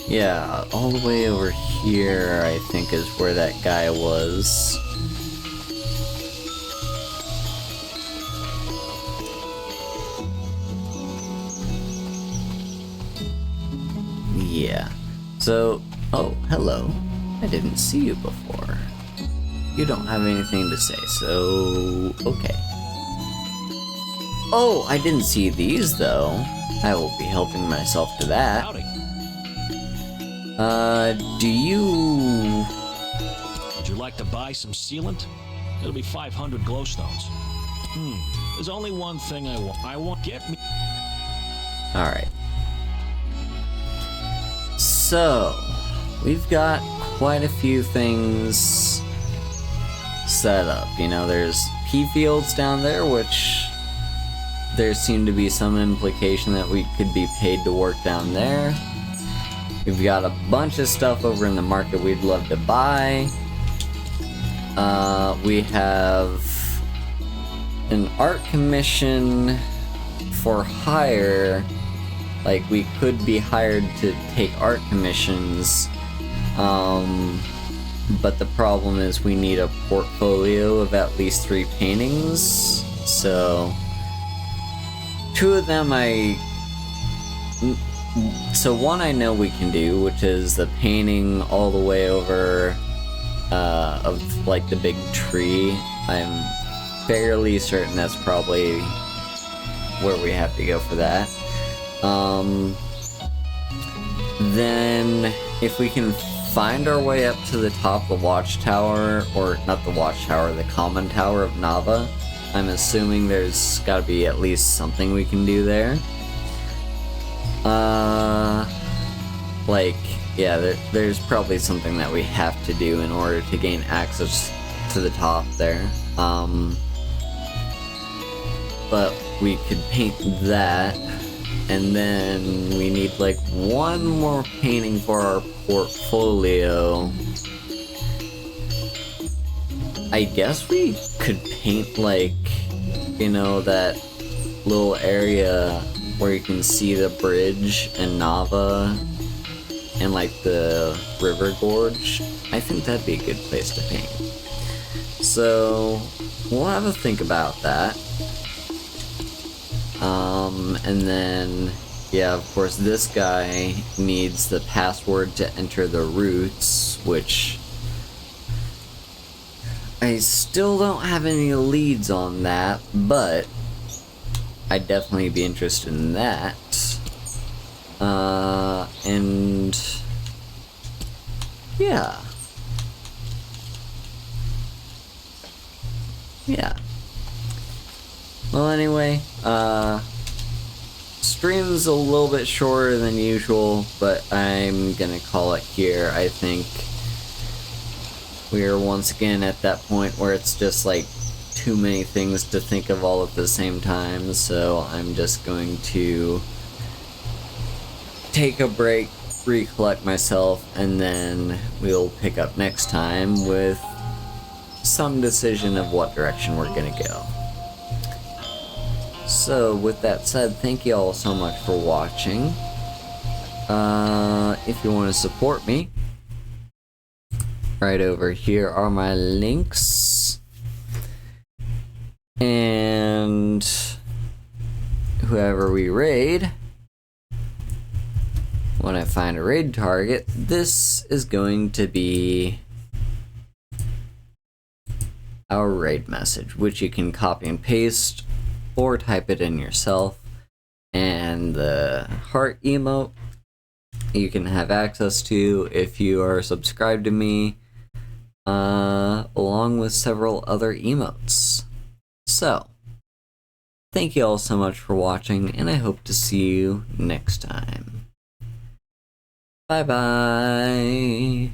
A: Yeah, all the way over here, I think, is where that guy was. Yeah. So, oh, hello. I didn't see you before. You don't have anything to say, so okay. Oh, I didn't see these though. I will be helping myself to that.
I: Howdy.
A: Do you...
I: Would you like to buy some sealant? It'll be 500 glowstones. There's only one thing I want. Get me.
A: Alright. So, we've got quite a few things set up. You know, there's pea fields down there, which there seemed to be some implication that we could be paid to work down there. We've got a bunch of stuff over in the market we'd love to buy. We have an art commission for hire. Like, we could be hired to take art commissions, but the problem is we need a portfolio of at least 3 paintings, so 2 of them so one I know we can do, which is the painting all the way over of like the big tree. I'm fairly certain that's probably where we have to go for that. Then if we can find our way up to the top of the watchtower, or not the watchtower, the common tower of Nava, I'm assuming there's gotta be at least something we can do there. Like, yeah, there's probably something that we have to do in order to gain access to the top there. But we could paint that, and then we need like 1 more painting for our portfolio. I guess we could paint like, you know, that little area where you can see the bridge and Nava and like the river gorge. I think that'd be a good place to paint. So we'll have a think about that. And then, yeah, of course, this guy needs the password to enter the routes, which I still don't have any leads on that, but I'd definitely be interested in that. And yeah. Yeah. Well, anyway, stream's a little bit shorter than usual, but I'm gonna call it here. I think we are once again at that point where it's just like too many things to think of all at the same time, so I'm just going to take a break, recollect myself, and then we'll pick up next time with some decision of what direction we're gonna go. So, with that said, thank you all so much for watching. If you want to support me, right over here are my links. And whoever we raid, when I find a raid target, this is going to be our raid message, which you can copy and paste or type it in yourself. And the heart emote you can have access to if you are subscribed to me, along with several other emotes. So, thank you all so much for watching, and I hope to see you next time. Bye bye.